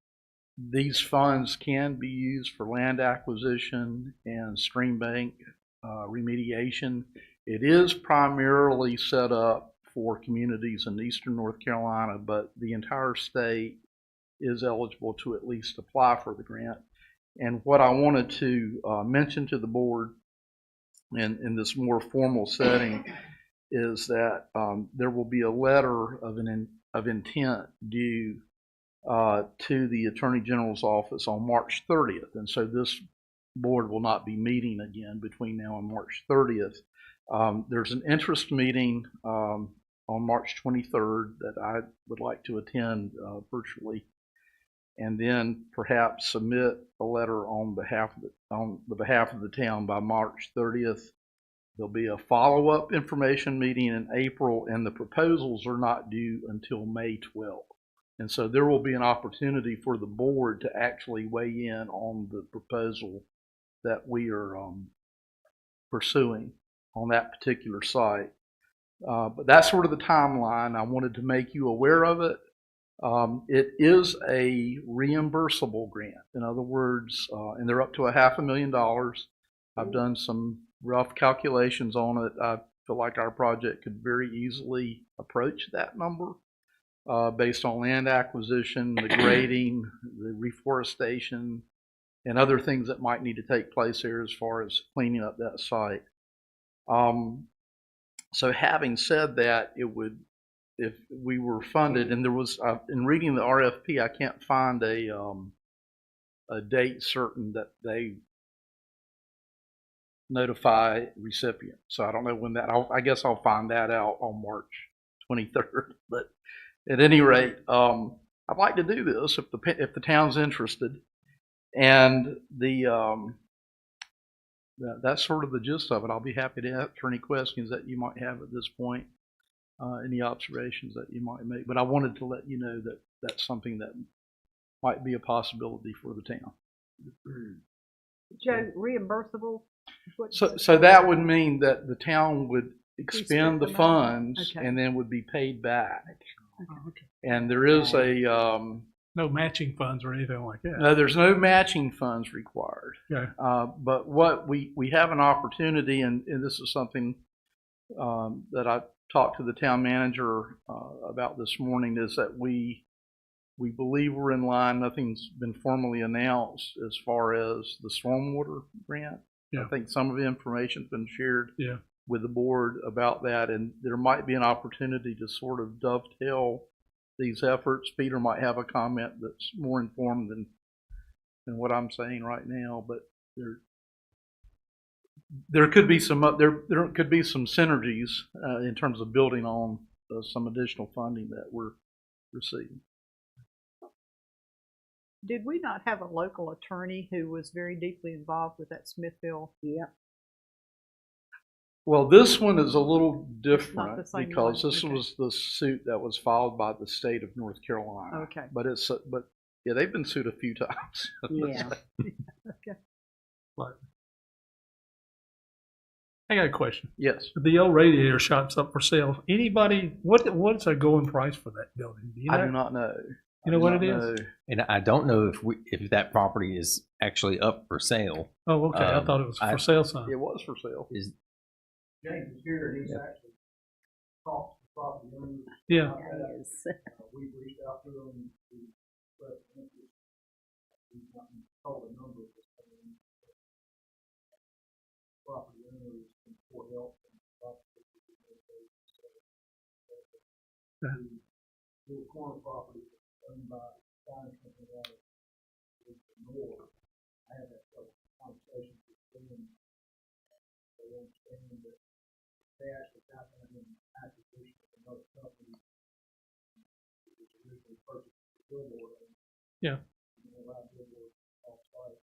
These funds can be used for land acquisition and stream bank remediation. It is primarily set up for communities in eastern North Carolina, but the entire state is eligible to at least apply for the grant. And what I wanted to mention to the board in this more formal setting is that there will be a letter of intent due to the Attorney General's office on March 30th. And so this board will not be meeting again between now and March 30th. There's an interest meeting on March 23rd that I would like to attend virtually, and then perhaps submit a letter on behalf of the town by March 30th. There'll be a follow-up information meeting in April, and the proposals are not due until May 12th. And so there will be an opportunity for the board to actually weigh in on the proposal that we are pursuing on that particular site. But that's sort of the timeline. I wanted to make you aware of it. It is a reimbursable grant. In other words, and they're up to $500,000. I've done some rough calculations on it. I feel like our project could very easily approach that number based on land acquisition, the grading, the reforestation, and other things that might need to take place here as far as cleaning up that site. So having said that, it would, if we were funded, and there was, in reading the RFP, I can't find a date certain that they notify recipient. So I don't know when that, I guess I'll find that out on March 23rd. But at any rate, I'd like to do this if the town's interested. And that's sort of the gist of it. I'll be happy to answer any questions that you might have at this point, any observations that you might make. But I wanted to let you know that that's something that might be a possibility for the town. Joe, reimbursable? So that would mean that the town would expend the funds Okay. and then would be paid back. Okay. And there is a No matching funds or anything like that. no, there's no matching funds required. Okay. But what we have an opportunity, and this is something that I talked to the town manager about this morning, is that we believe we're in line. Nothing's been formally announced as far as the stormwater grant. Yeah. I think some of the information's been shared Yeah. with the board about that, and there might be an opportunity to sort of dovetail these efforts. Peter might have a comment that's more informed than what I'm saying right now, but there could be some there could be some synergies in terms of building on some additional funding that we're receiving. Did we not have a local attorney who was very deeply involved with that Smithville? Yep. Well, this one is a little Not different the same because one, this okay. was the suit that was filed by the state of North Carolina. Okay. But yeah, they've been sued a few times. Yeah. Okay. But I got a question. Yes. The old radiator shop's up for sale. Anybody, what's a going price for that building? Do you know? I do not know. You know what it is? Know. And I don't know if that property is actually up for sale. Oh, okay. I thought it was for sale sign. It was for sale. Is James is here, and he's actually talked to the property owners. Yeah. Yes. We've reached out to them to express interest. We've not been told a number of this property owners for help and the little corner property owned by China company out of the north. I had that conversation with them. They understand that they actually got that in acquisition of another company, which originally purchased the billboard. Yeah. And they allowed billboard off-site.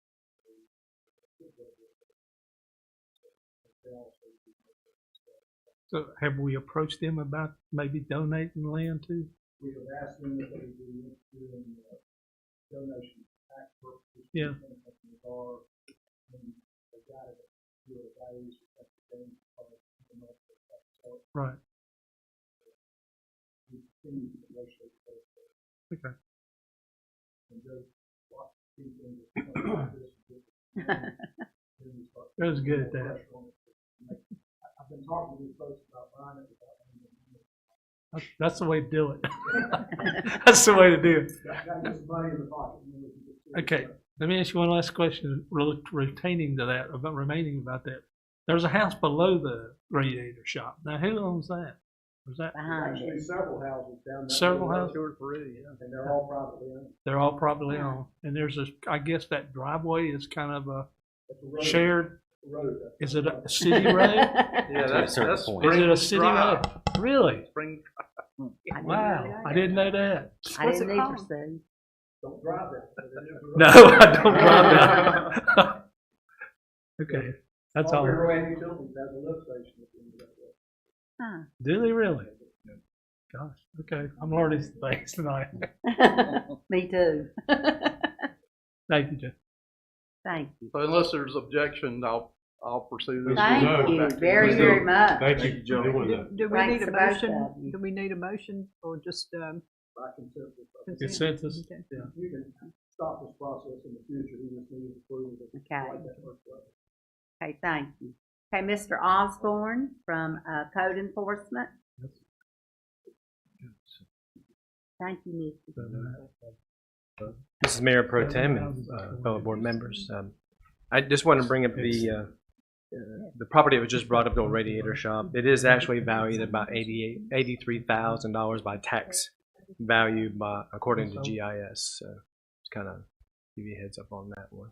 So have we approached them about maybe donating land too? We have asked them if they would be interested in donation tax purposes. Yeah. And they got it to a values that they Right. we continue to negotiate those. Okay. And those lots of people like this. That was good at that. I've been talking to these folks about buying it without any. That's the way to do it. That's the way to do it. Got to get some money in the pocket. Okay. Let me ask you one last question, retaining to that, remaining about that. There's a house below the radiator shop. Now, who owns that? Was that Behind Actually, it. several houses down there. several houses? Two or three, yeah. And they're all privately owned. They're all privately owned. And there's I guess that driveway is kind of a It's a road. shared, Road. is it a city road? Yeah, To a certain point. Is it a city road? Really? Spring. Wow, I didn't know that. I What's didn't it either, call? Steve. Don't drive that. No, I don't drive that. Okay, that's all. Rowan Utilities has a lift station at the end of that road. Huh. Do they really? Gosh, okay, I'm learning some things tonight. Me too. Thank you, Jeff. Thank you. So unless there's objection, I'll pursue this. Thank you very, very much. Thank you, Joe. Do we Thanks need a to both motion? of you. Do we need a motion or just, consent? Consensus? Okay. Yeah. You can stop this process in the future, you just need to approve it. Okay. Okay, thank you. Okay, Mr. Osborne from Code Enforcement. Thank you, Nikki. This is Mayor Pro Tem and fellow board members. I just want to bring up the property that was just brought up, the old radiator shop. It is actually valued at about $83,000 by tax value according to GIS. So just kind of give you a heads up on that one.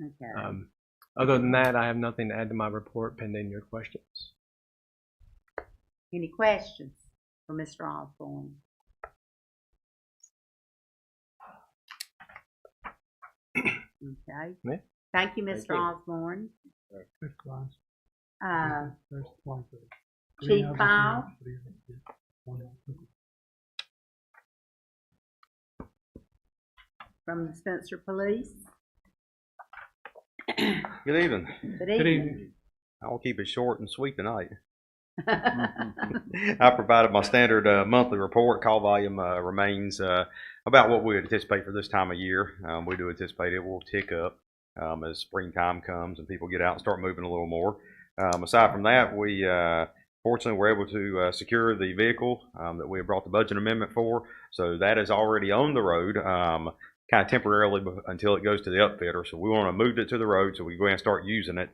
Okay. Other than that, I have nothing to add to my report pending your questions. Any questions for Mr. Osborne? Okay. Yeah. Thank you, Mr. Osborne. There's lines. Uh, There's one. Chief File from the Spencer Police. Good evening. Good Good evening. evening. I'll keep it short and sweet tonight. I provided my standard monthly report. Call volume remains about what we would anticipate for this time of year. We do anticipate it will tick up as springtime comes and people get out and start moving a little more. Aside from that, we fortunately were able to secure the vehicle that we had brought the budget amendment for. So that is already on the road, kind of temporarily until it goes to the upfitter. So we want to move it to the road so we go ahead and start using it.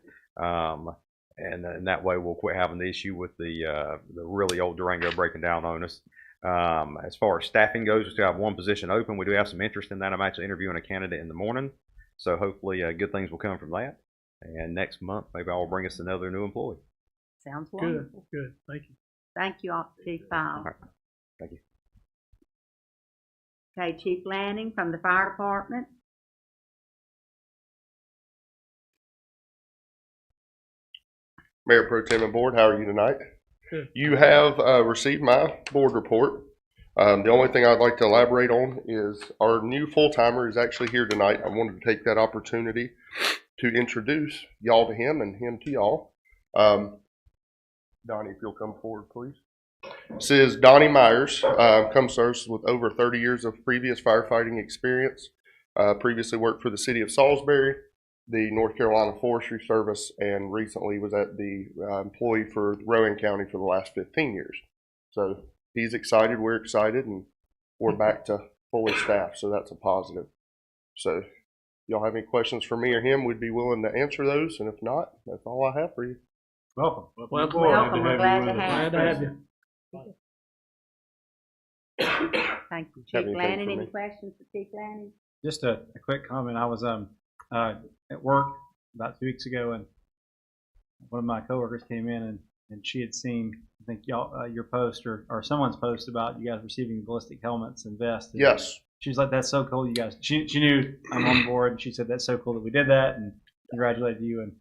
And that way we'll quit having the issue with the really old Durango breaking down on us. As far as staffing goes, we still have one position open. We do have some interest in that. I'm actually interviewing a candidate in the morning. So hopefully good things will come from that. And next month, maybe I'll bring us another new employee. Sounds Good, wonderful. good. Thank you. Thank you, Chief File. All right. Thank you. Okay, Chief Lanning from the Fire Department. Mayor Pro Tem and Board, how are you tonight? Good. You have received my board report. The only thing I'd like to elaborate on is our new full-timer is actually here tonight. I wanted to take that opportunity to introduce y'all to him and him to y'all. Donnie, if you'll come forward, please. This is Donnie Myers, comes to us with over 30 years of previous firefighting experience. Previously worked for the city of Salisbury, the North Carolina Forestry Service, and recently was at the employee for Rowan County for the last 15 years. So he's excited, we're excited, and we're back to fully staffed, so that's a positive. So y'all have any questions for me or him, we'd be willing to answer those, and if not, that's all I have for you. Welcome. Welcome, we're glad to have Glad to have you. Thank you. Have Chief anything Lanning, for any me? questions for Chief Lanning? Just a quick comment. I was at work about 2 weeks ago, and one of my coworkers came in and she had seen, I think y'all your post or someone's post about you guys receiving ballistic helmets and vests. And Yes. she was like, "That's so cool, you guys." She knew I'm on board, and she said, "That's so cool that we did that," and congratulated you. And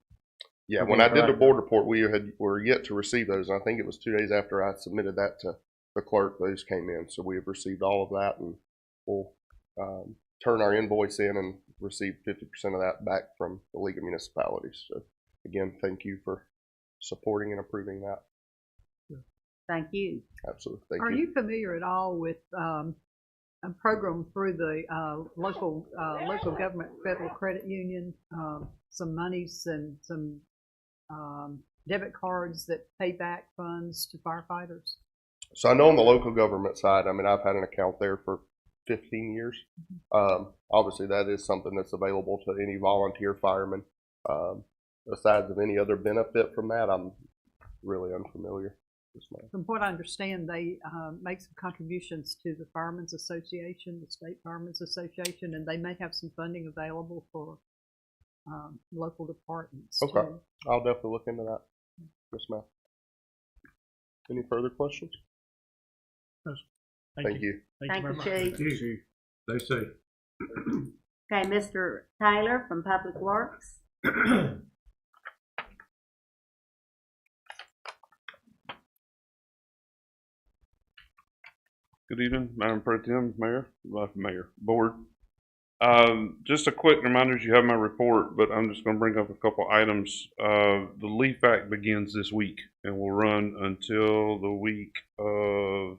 Yeah, when I did the board report, we were yet to receive those. I think it was 2 days after I submitted that to the clerk, those came in. So we have received all of that, and we'll turn our invoice in and receive 50% of that back from the League of Municipalities. So again, thank you for supporting and approving that. Thank you. Absolutely, thank Are you. you familiar at all with a program through the local government federal credit union? Some monies and some debit cards that pay back funds to firefighters? So I know on the local government side, I mean, I've had an account there for 15 years. Obviously, that is something that's available to any volunteer fireman. Besides of any other benefit from that, I'm really unfamiliar. From what I understand, they make some contributions to the Firemen's Association, the State Firemen's Association, and they may have some funding available for local departments. Okay, too. I'll definitely look into that. Yes, ma'am. Any further questions? Thank you. Thank very you, much. Chief. Stay safe. Okay, Mr. Taylor from Public Works. Good evening, Madam Pro Tem, Mayor, Board. Just a quick reminder, you have my report, but I'm just going to bring up a couple items. The Leaf Act begins this week and will run until the week of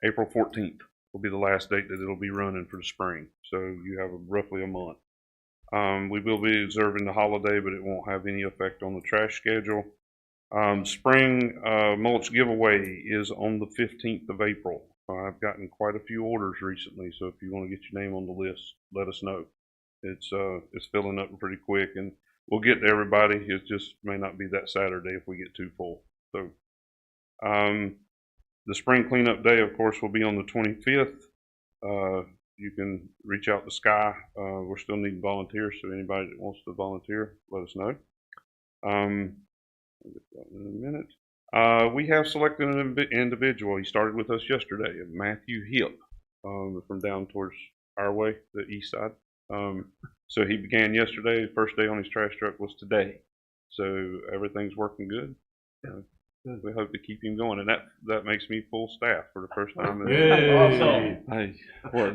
April 14th. Will be the last date that it'll be running for the spring. So you have roughly a month. We will be observing the holiday, but it won't have any effect on the trash schedule. Spring mulch giveaway is on the 15th of April. I've gotten quite a few orders recently, so if you want to get your name on the list, let us know. It's filling up pretty quick, and we'll get to everybody. It just may not be that Saturday if we get too full. So, the spring cleanup day, of course, will be on the 25th. You can reach out to Sky. We're still needing volunteers, so anybody that wants to volunteer, let us know. I'll get that in a minute. We have selected an individual. He started with us yesterday, Matthew Hip, from down towards our way, the east side. So he began yesterday. The first day on his trash truck was today. So everything's working good. We hope to keep him going, and that makes me full staff for the first time in a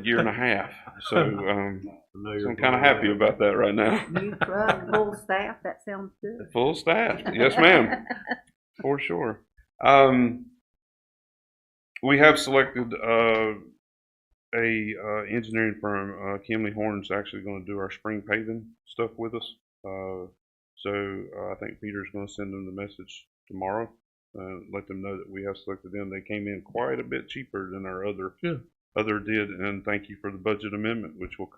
year and a half. So I'm kind of happy about that right now. New truck, full staff, that sounds good. Full staff, yes, ma'am, for sure. We have selected a engineering firm. Kimley Horn's actually going to do our spring paving stuff with us. So I think Peter's going to send them the message tomorrow. Let them know that we have selected them. They came in quite a bit cheaper than our other did, and thank you for the budget amendment, which will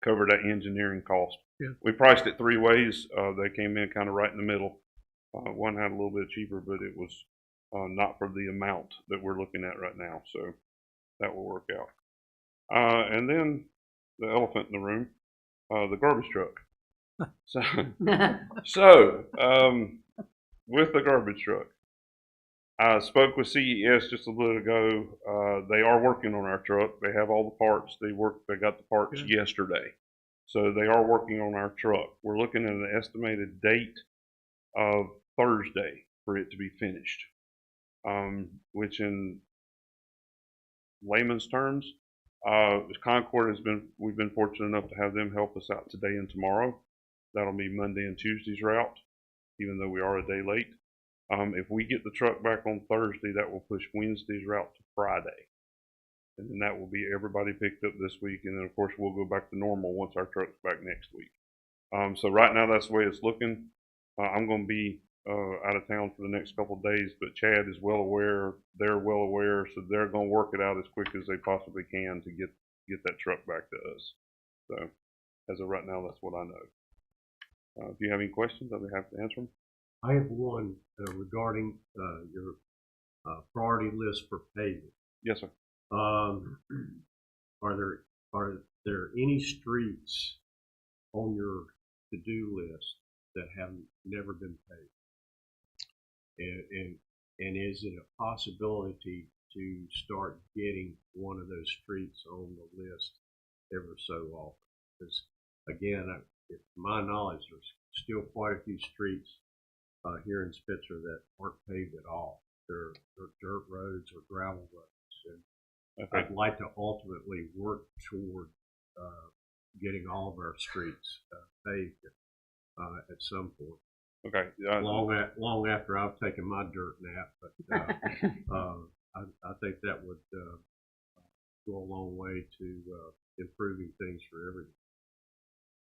cover that engineering cost. We priced it three ways. They came in kind of right in the middle. One had a little bit cheaper, but it was not for the amount that we're looking at right now, so that will work out. And then the elephant in the room, the garbage truck. So with the garbage truck, I spoke with CES just a little ago. They are working on our truck. They have all the parts. They got the parts yesterday. So they are working on our truck. We're looking at an estimated date of Thursday for it to be finished. Which in layman's terms, Concord we've been fortunate enough to have them help us out today and tomorrow. That'll be Monday and Tuesday's route, even though we are a day late. If we get the truck back on Thursday, that will push Wednesday's route to Friday. And then that will be everybody picked up this week. And then, of course, we'll go back to normal once our truck's back next week. So right now, that's the way it's looking. I'm going to be out of town for the next couple of days, but Chad is well aware. They're well aware, so they're going to work it out as quick as they possibly can to get that truck back to us. So as of right now, that's what I know. If you have any questions, I'll be happy to answer them. I have one regarding your priority list for paving. Yes, sir. Are there any streets on your to-do list that have never been paved? And is it a possibility to start getting one of those streets on the list ever so often? Because again, to my knowledge, there's still quite a few streets here in Spitzer that aren't paved at all. They're dirt roads or gravel roads. And I'd like to ultimately work toward getting all of our streets paved at some point. Okay. Long after I've taken my dirt nap, but I think that would go a long way to improving things for everyone.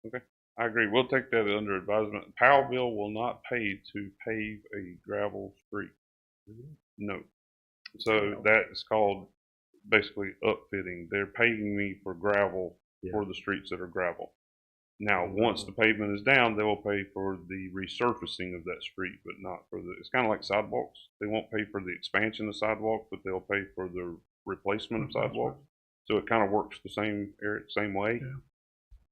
Okay. I agree. We'll take that under advisement. Powellville will not pay to pave a gravel street. No. So that is called basically upfitting. They're paying me for gravel for the streets that are gravel. Now, once the pavement is down, they will pay for the resurfacing of that street, but not for it's kind of like sidewalks. They won't pay for the expansion of sidewalks, but they'll pay for the replacement of sidewalks. So it kind of works the same way. Yeah.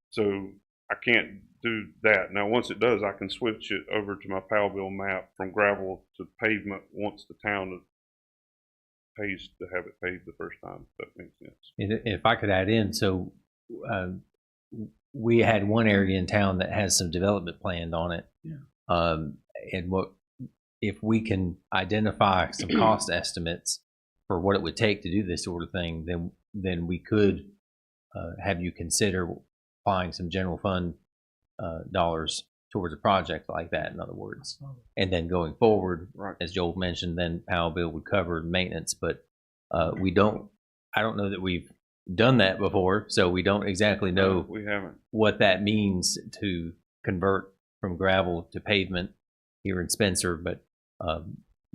So I can't do that. Now, once it does, I can switch it over to my Powellville map from gravel to pavement once the town pays to have it paved the first time, if that makes sense. If I could add in, so we had one area in town that has some development planned on it. Yeah. And if we can identify some cost estimates for what it would take to do this sort of thing, then we could have you consider applying some general fund dollars towards a project like that, in other words. And then going forward, as Joel mentioned, then Powell bill would cover maintenance, but I don't know that we've done that before, so we don't exactly know We haven't. what that means to convert from gravel to pavement here in Spencer, but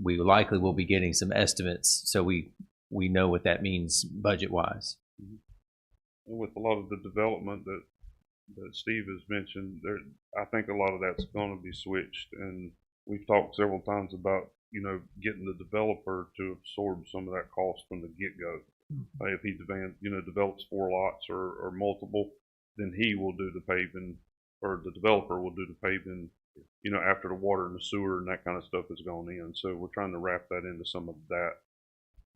we likely will be getting some estimates, so we know what that means budget-wise. And with a lot of the development that Steve has mentioned, I think a lot of that's going to be switched, and we've talked several times about, getting the developer to absorb some of that cost from the get-go. If he develops 4 lots or multiple, then he will do the paving, or the developer will do the paving, after the water and the sewer and that kind of stuff has gone in. So we're trying to wrap that into some of that,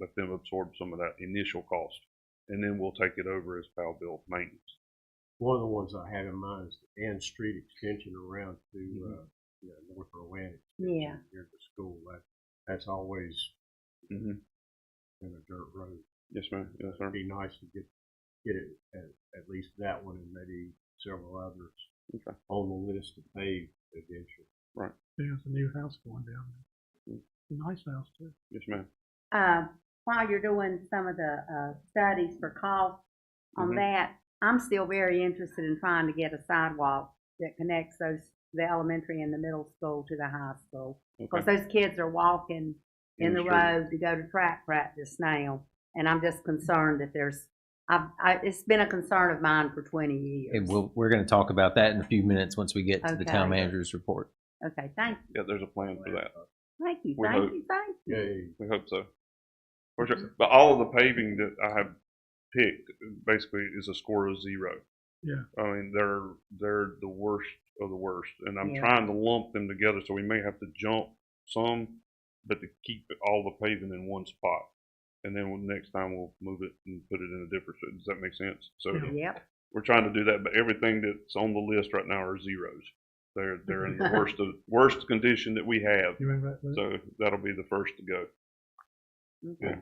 let them absorb some of that initial cost, and then we'll take it over as Powell bill maintenance. One of the ones I have in mind is the Ann Street extension around to North Rowan Yeah. near the school. That's always been a dirt road. Yes, ma'am. Yes, sir. It'd be nice to get it at least that one and maybe several others on the list to pave eventually. Right. There's a new house going down there. A nice house too. Yes, ma'am. While you're doing some of the studies for cost on that, I'm still very interested in trying to get a sidewalk that connects the elementary and the middle school to the high school. Because those kids are walking in the road to go to track practice now, and I'm just concerned that it's been a concern of mine for 20 years. And we're going to talk about that in a few minutes once we get to the town manager's report. Okay, thank you. Yeah, there's a plan for that. Thank you, We thank hope. you, thank you. Yeah, we hope so. For sure. But all of the paving that I have picked basically is a score of 0. Yeah. I mean, they're the worst of the worst, and I'm Yeah. trying to lump them together, so we may have to jump some, but to keep all the paving in one spot, and then next time we'll move it and put it in a different. Does that make sense? So Yep. we're trying to do that, but everything that's on the list right now are 0s. They're in the worst condition that we have. You remember that? So that'll be the first to go. Okay.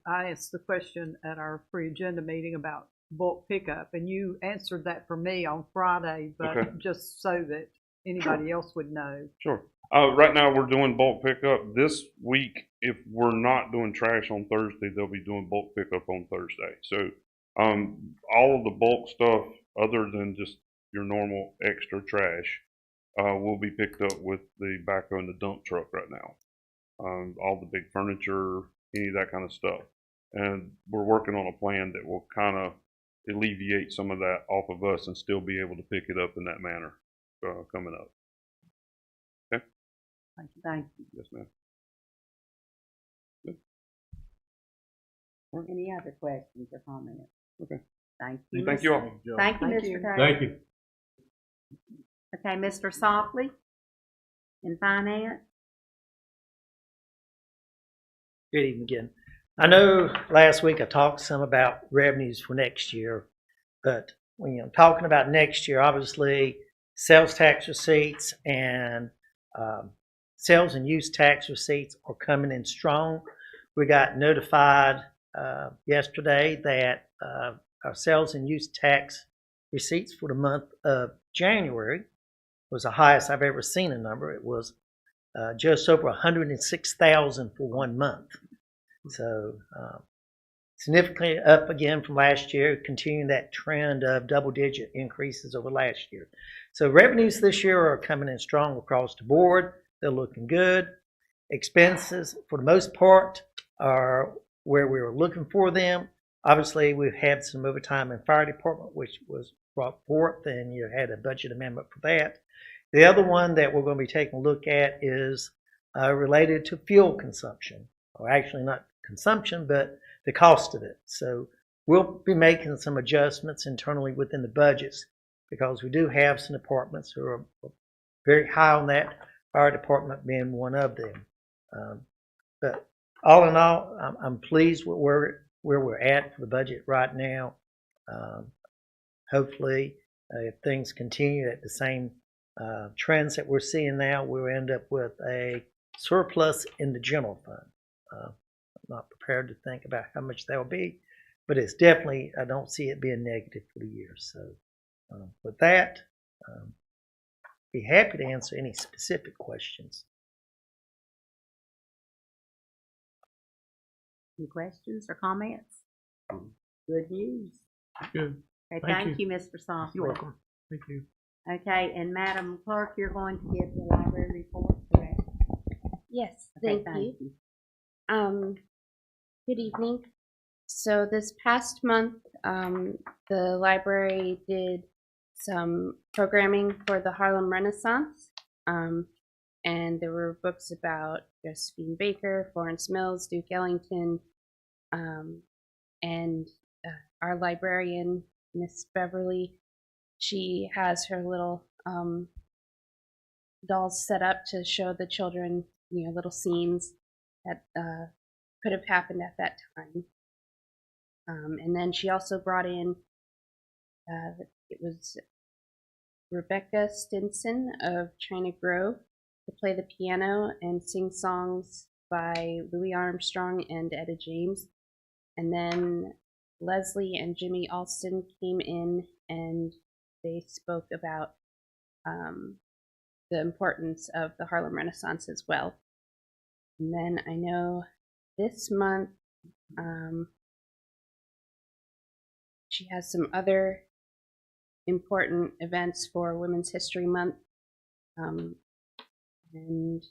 I asked the question at our pre-agenda meeting about bulk pickup, and you answered that for me on Friday, but just so that anybody else would know. Sure. Right now we're doing bulk pickup. This week, if we're not doing trash on Thursday, they'll be doing bulk pickup on Thursday. So all of the bulk stuff, other than just your normal extra trash, will be picked up with the backhoe and the dump truck right now. All the big furniture, any of that kind of stuff. And we're working on a plan that will kind of alleviate some of that off of us and still be able to pick it up in that manner coming up. Okay? Thank you. Yes, ma'am. Any other questions or comments? Okay. Thank you. Thank you all. Thank you, Thank Mr. you. Taylor. Thank you. Okay, Mr. Softly in finance. Good evening again. I know last week I talked some about revenues for next year, but when you're talking about next year, obviously sales tax receipts and sales and use tax receipts are coming in strong. We got notified yesterday that our sales and use tax receipts for the month of January was the highest I've ever seen a number. It was just over 106,000 for 1 month. So significantly up again from last year, continuing that trend of double-digit increases over last year. So revenues this year are coming in strong across the board. They're looking good. Expenses, for the most part, are where we were looking for them. Obviously, we've had some overtime in fire department, which was brought forth, and you had a budget amendment for that. The other one that we're going to be taking a look at is related to fuel consumption, or actually not consumption, but the cost of it. So we'll be making some adjustments internally within the budgets because we do have some departments who are very high on that, fire department being one of them. But all in all, I'm pleased with where we're at for the budget right now. Hopefully, if things continue at the same trends that we're seeing now, we'll end up with a surplus in the general fund. not prepared to think about how much that will be, but it's definitely, I don't see it being negative for the year. So with that, be happy to answer any specific questions. Any questions or comments? Good news. Good. Okay, Thank thank you, Mr. Softly. You're welcome. Thank you. Okay, and Madam Clerk, you're going to give the library report, correct? Yes, Okay, thank you. Good evening. So this past month, the library did some programming for the Harlem Renaissance, and there were books about Josephine Baker, Florence Mills, Duke Ellington, and our librarian, Miss Beverly, she has her little dolls set up to show the children, little scenes that could have happened at that time. And then she also brought in, it was Rebecca Stinson of China Grove to play the piano and sing songs by Louis Armstrong and Etta James. And then Leslie and Jimmy Alston came in and they spoke about the importance of the Harlem Renaissance as well. And then I know this month she has some other important events for Women's History Month. And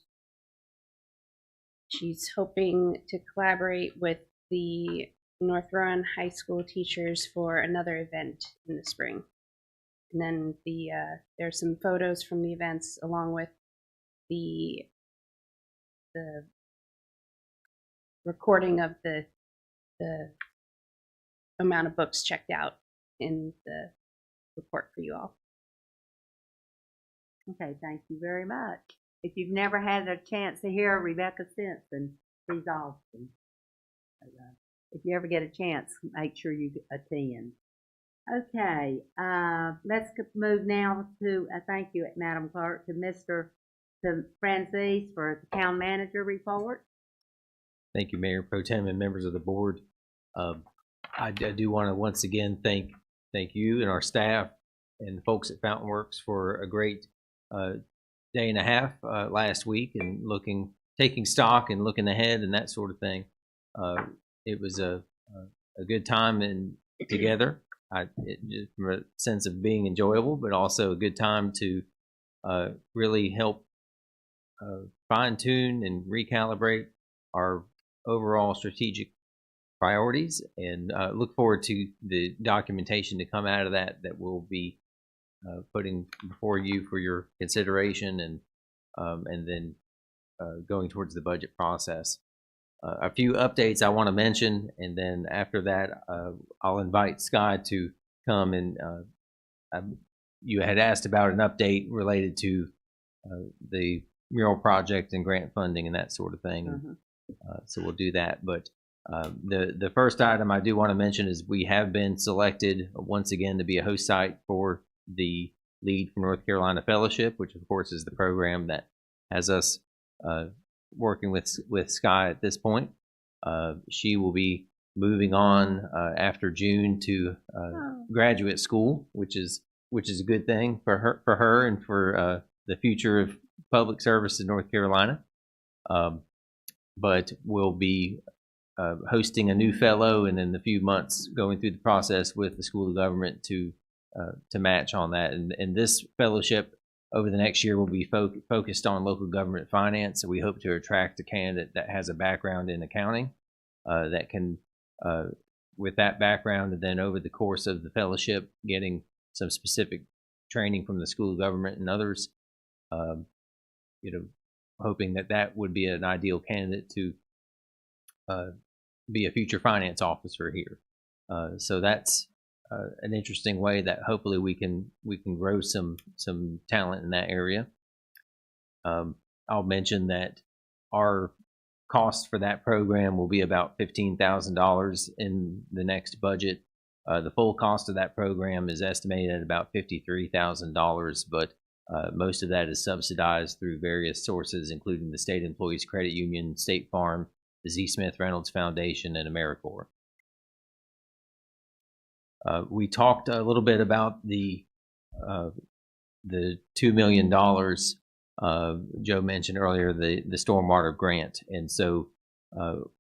she's hoping to collaborate with the North Rowan High School teachers for another event in the spring. And then there's some photos from the events along with the recording of the amount of books checked out in the report for you all. Okay, thank you very much. If you've never had a chance to hear Rebecca Stinson, she's awesome. If you ever get a chance, make sure you attend. Okay, let's move now to, thank you, Madam Clerk, to Francis for the town manager report. Thank you, Mayor Pro Tem and members of the board. I do want to once again thank you and our staff and the folks at Fountain Works for a great day and a half last week and taking stock and looking ahead and that sort of thing. It was a good time together. Just from a sense of being enjoyable, but also a good time to really help fine-tune and recalibrate our overall strategic priorities, and look forward to the documentation to come out of that we'll be putting before you for your consideration, and then going towards the budget process. A few updates I want to mention, and then after that, I'll invite Sky to come and you had asked about an update related to the mural project and grant funding and that sort of thing. Mm-hmm. So we'll do that. But the first item I do want to mention is we have been selected once again to be a host site for the Lead for North Carolina Fellowship, which of course is the program that has us working with Sky at this point. She will be moving on after June to graduate school, which is a good thing for her and for the future of public service in North Carolina. But we'll be hosting a new fellow, and in a few months going through the process with the School of Government to match on that. And this fellowship over the next year will be focused on local government finance. So we hope to attract a candidate that has a background in accounting that can, with that background, and then over the course of the fellowship, getting some specific training from the School of Government and others, hoping that would be an ideal candidate to be a future finance officer here. So that's an interesting way that hopefully we can grow some talent in that area. I'll mention that our cost for that program will be about $15,000 in the next budget. The full cost of that program is estimated at about $53,000, but most of that is subsidized through various sources, including the State Employees Credit Union, State Farm, the Z. Smith Reynolds Foundation, and AmeriCorps. We talked a little bit about the $2 million Joe mentioned earlier, the stormwater grant, and so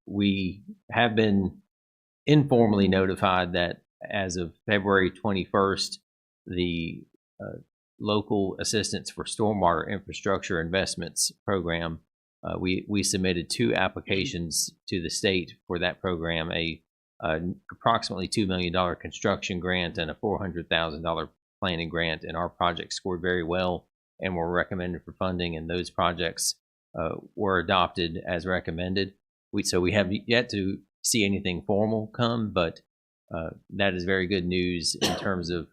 we have been informally notified that as of February 21st, the Local Assistance for Stormwater Infrastructure Investments program, we submitted 2 applications to the state for that program, a approximately $2 million construction grant and a $400,000 planning grant, and our project scored very well and were recommended for funding, and those projects were adopted as recommended. So we have yet to see anything formal come, but that is very good news in terms of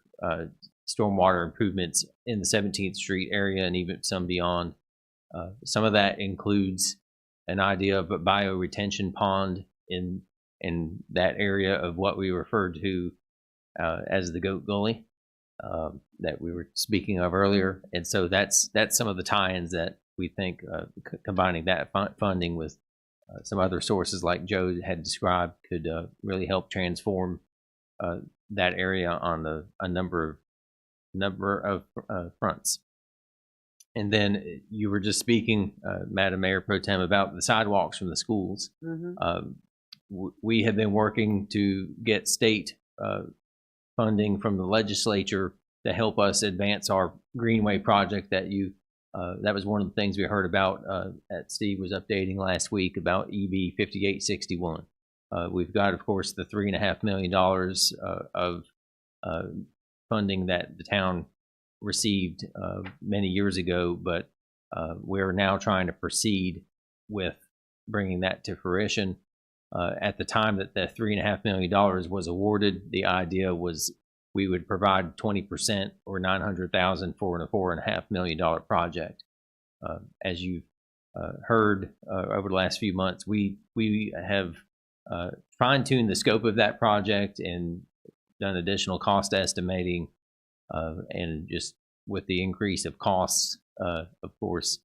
stormwater improvements in the 17th Street area and even some beyond. Some of that includes an idea of a bioretention pond in that area of what we referred to as the Goat Gully that we were speaking of earlier. And so that's some of the tie-ins that we think combining that funding with some other sources like Joe had described could really help transform that area on a number of fronts. And then you were just speaking, Madam Mayor Pro Tem, about the sidewalks from the schools. We have been working to get state funding from the legislature to help us advance our Greenway project that that was one of the things we heard about that Steve was updating last week about EB 5861. We've got, of course, the $3.5 million of funding that the town received many years ago, but we're now trying to proceed with bringing that to fruition. At the time that the $3.5 million was awarded, the idea was we would provide 20% or $900,000 for a $4.5 million project. As you've heard over the last few months, we have fine-tuned the scope of that project and done additional cost estimating, and just with the increase of costs, of course,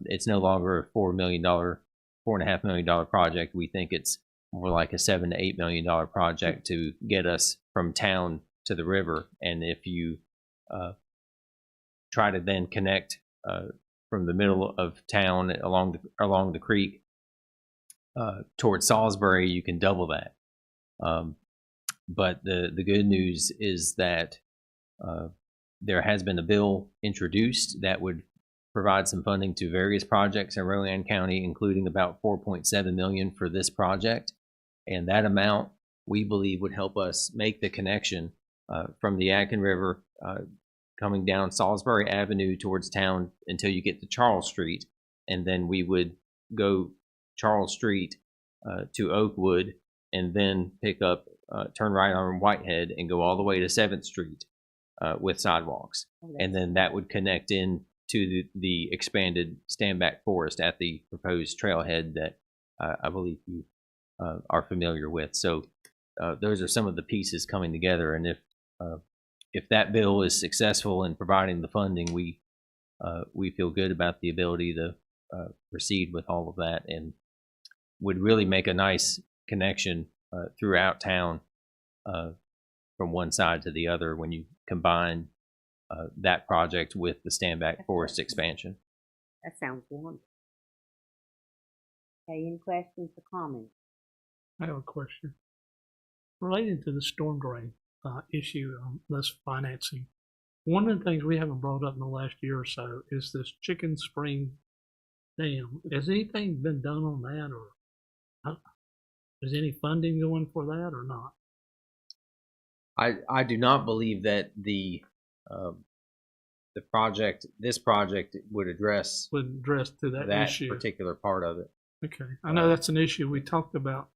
it's no longer a $4.5 million project. We think it's more like a $7 to $8 million project to get us from town to the river. And if you try to then connect from the middle of town along the creek towards Salisbury, you can double that. But the good news is that there has been a bill introduced that would provide some funding to various projects in Rowan County, including about $4.7 million for this project. And that amount, we believe, would help us make the connection from the Yadkin River coming down Salisbury Avenue towards town until you get to Charles Street. And then we would go Charles Street to Oakwood and then pick up, turn right on Whitehead and go all the way to 7th Street with sidewalks. And then that would connect in to the expanded standback forest at the proposed trailhead that I believe you are familiar with. So those are some of the pieces coming together. And if that bill is successful in providing the funding, we feel good about the ability to proceed with all of that, and would really make a nice connection throughout town from one side to the other when you combine that project with the standback forest expansion. That sounds wonderful. Okay, any questions or comments? I have a question. Related to the storm drain issue on this financing, one of the things we haven't brought up in the last year or so is this Chicken Spring Dam. Has anything been done on that, or is any funding going for that or not? I do not believe that this project would address to that issue, particular part of it. Okay, I know that's an issue we talked about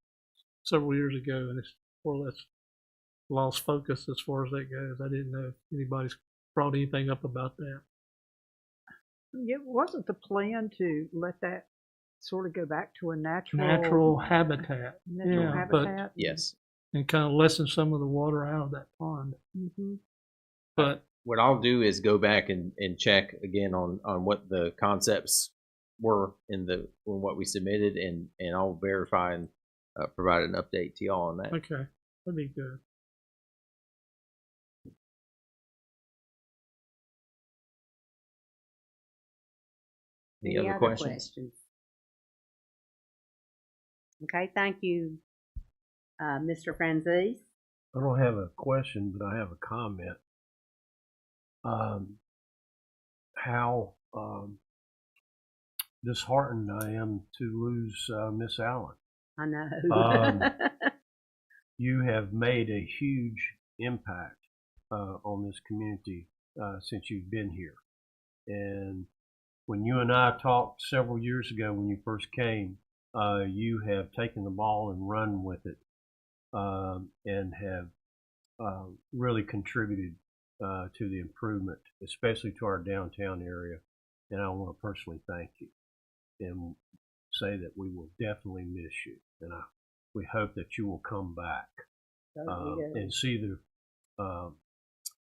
several years ago, and it's more or less lost focus as far as that goes. I didn't know if anybody's brought anything up about that. Yeah, wasn't the plan to let that sort of go back to a natural habitat? Natural habitat? Yes. And kind of lessen some of the water out of that pond. Mm-hmm. But what I'll do is go back and check again on what the concepts were in what we submitted, and I'll verify and provide an update to y'all on that. Okay, that'd be good. Any other questions? Okay, thank you, Mr. Franzese. I don't have a question, but I have a comment. How disheartened I am to lose Miss Allen. I know. You have made a huge impact on this community since you've been here. And when you and I talked several years ago when you first came, you have taken the ball and run with it and have really contributed to the improvement, especially to our downtown area. And I want to personally thank you and say that we will definitely miss you. And we hope that you will come back and see the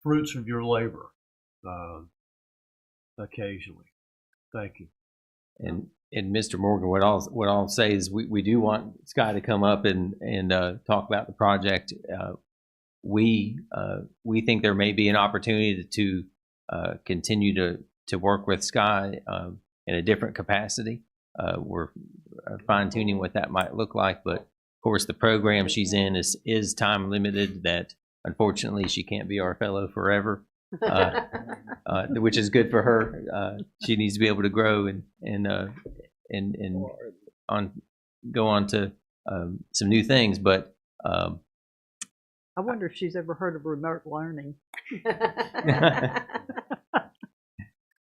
fruits of your labor occasionally. Thank you. And Mr. Morgan, what I'll say is we do want Sky to come up and talk about the project. We think there may be an opportunity to continue to work with Sky in a different capacity. We're fine tuning what that might look like, but of course the program she's in is time limited. That unfortunately she can't be our fellow forever. Which is good for her. She needs to be able to grow and go on to some new things. But I wonder if she's ever heard of remote learning.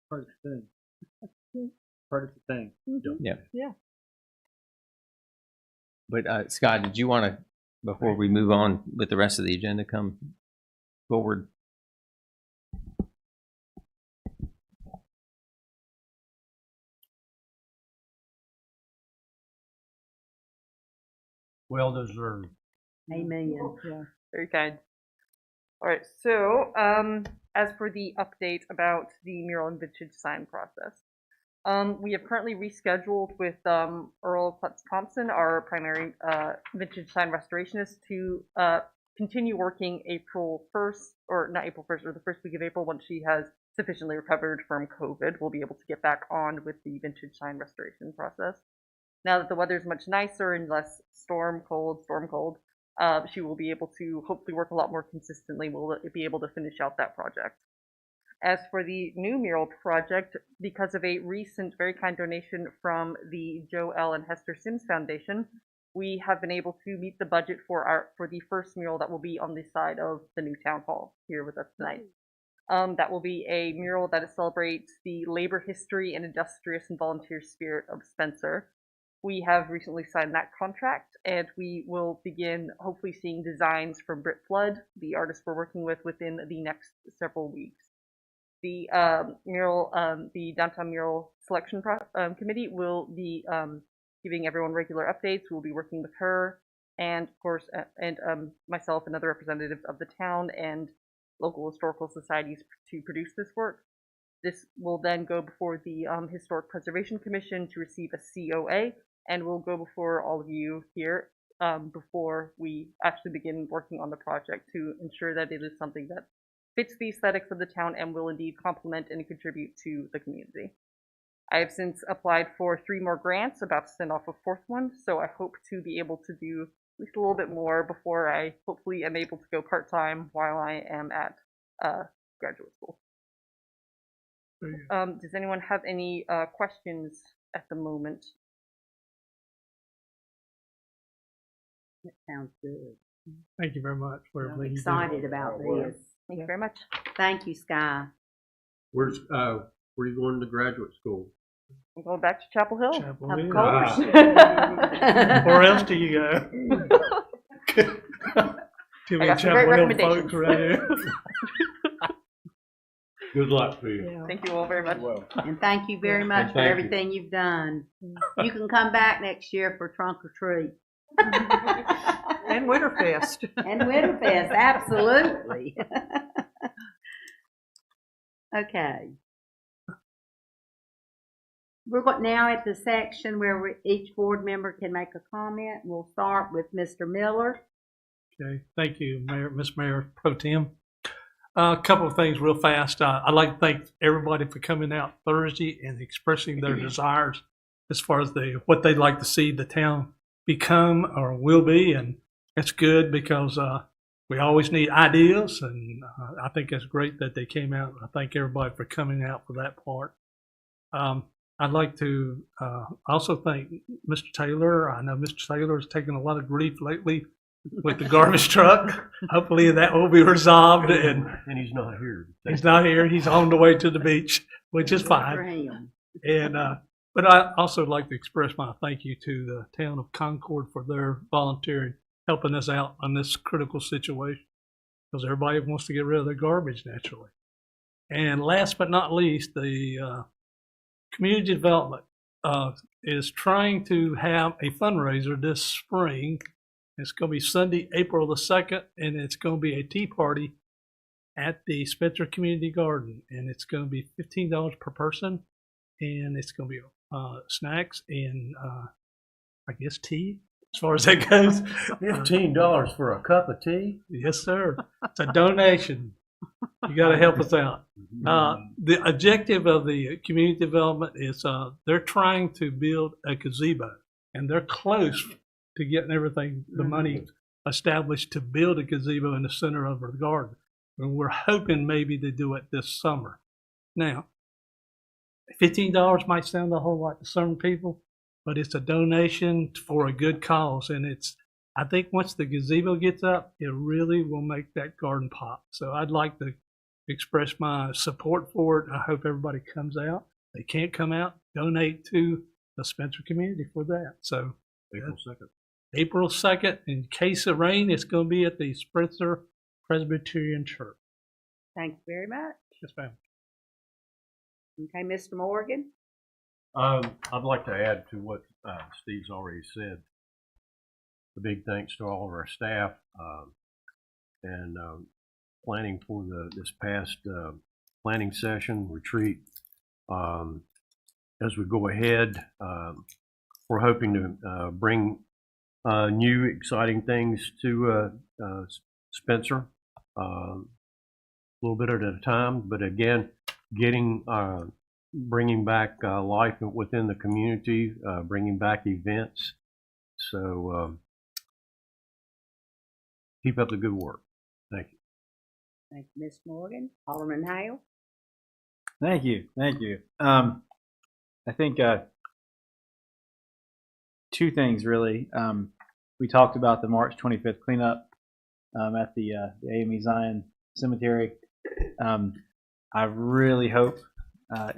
Part of the thing. Part of the thing. Yeah. Yeah. But Scott, did you want to, before we move on with the rest of the agenda, come forward? Well deserved. Amen. Yeah. Very kind. All right, so as for the update about the mural and vintage sign process, we have currently rescheduled with Earl Klutz Thompson, our primary vintage sign restorationist, to continue working April 1st, or not April 1st, or the first week of April once she has sufficiently recovered from COVID. We'll be able to get back on with the vintage sign restoration process. Now that the weather's much nicer and less storm cold, she will be able to hopefully work a lot more consistently. We'll be able to finish out that project. As for the new mural project, because of a recent very kind donation from the Joe L. and Hester Sims Foundation, we have been able to meet the budget for the first mural that will be on the side of the new town hall here with us tonight. That will be a mural that celebrates the labor history and industrious and volunteer spirit of Spencer. We have recently signed that contract, and we will begin hopefully seeing designs from Britt Flood, the artist we're working with, within the next several weeks. The the Downtown Mural Selection Committee will be giving everyone regular updates. We'll be working with her, and of course, myself and other representatives of the town and local historical societies to produce this work. This will then go before the Historic Preservation Commission to receive a COA, and will go before all of you here before we actually begin working on the project to ensure that it is something that fits the aesthetics of the town and will indeed complement and contribute to the community. I have since applied for 3 more grants, about to send off a 4th one, so I hope to be able to do at least a little bit more before I hopefully am able to go part-time while I am at graduate school. Does anyone have any questions at the moment? That sounds good. Thank you very much for I'm everything. excited about this. Thank you very much. Thank you, Sky. Where are you going to graduate school? I'm going back to Chapel Hill. Chapel Have a Hill. course. Where else do you go? Too I many got some great Chapel Hill recommendations. folks right here. Good luck to you. Yeah. Thank you all very much. And thank you very much for thank you. everything you've done. You can come back next year for trunk or treat. And Winterfest. And Winterfest, absolutely. Okay. We're now at the section where each board member can make a comment. We'll start with Mr. Miller. Okay, thank you, Miss Mayor Pro Tem. A couple of things real fast. I'd like to thank everybody for coming out Thursday and expressing their desires as far as what they'd like to see the town become or will be, and it's good because we always need ideas, and I think it's great that they came out. I thank everybody for coming out for that part. I'd like to also thank Mr. Taylor. I know Mr. Taylor has taken a lot of grief lately with the garbage truck. Hopefully that will be resolved. And he's not here. He's not here. He's on the way to the beach, which is fine. And but I also like to express my thank you to the town of Concord for their volunteering, helping us out on this critical situation, because everybody wants to get rid of their garbage naturally. And last but not least, the community development is trying to have a fundraiser this spring. It's going to be Sunday, April the 2nd, and it's going to be a tea party at the Spencer Community Garden. And it's going to be $15 per person, and it's going to be snacks and I guess tea, as far as that goes. $15 for a cup of tea? Yes, sir. It's a donation. You got to help us out. The objective of the community development is they're trying to build a gazebo, and they're close to getting everything, the money established to build a gazebo in the center of our garden. And we're hoping maybe to do it this summer. Now, $15 might sound a whole lot to some people, but it's a donation for a good cause, and I think once the gazebo gets up, it really will make that garden pop. So I'd like to express my support for it. I hope everybody comes out. If they can't come out, donate to the Spencer community for that. So April 2nd. April 2nd, in case of rain, it's going to be at the Spencer Presbyterian Church. Thank you very much. Yes, ma'am. Okay, Mr. Morgan. I'd like to add to what Steve's already said. A big thanks to all of our staff and planning for this past planning session retreat. As we go ahead, we're hoping to bring new exciting things to Spencer, a little bit at a time, but again, bringing back life within the community, bringing back events. So keep up the good work. Thank you. Thank you, Ms. Morgan. Alderman Hale. Thank you. Thank you. I think two things really. We talked about the March 25th cleanup at the AME Zion Cemetery. I really hope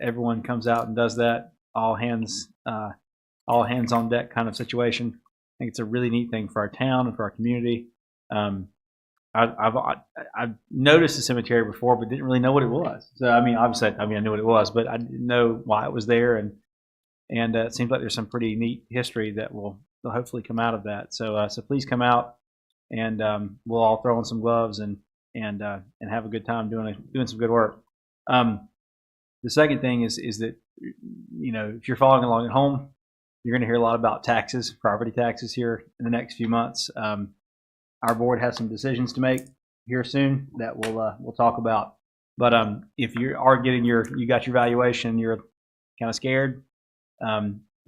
everyone comes out and does that. All hands on deck kind of situation. I think it's a really neat thing for our town and for our community. I've noticed the cemetery before, but didn't really know what it was. So I mean, obviously, I knew what it was, but I didn't know why it was there. And it seems like there's some pretty neat history that will hopefully come out of that. So please come out, and we'll all throw in some gloves and have a good time doing some good work. The second thing is that, you know, if you're following along at home, you're going to hear a lot about taxes, property taxes here in the next few months. Our board has some decisions to make here soon that we'll talk about. But if you are you got your valuation, you're kind of scared,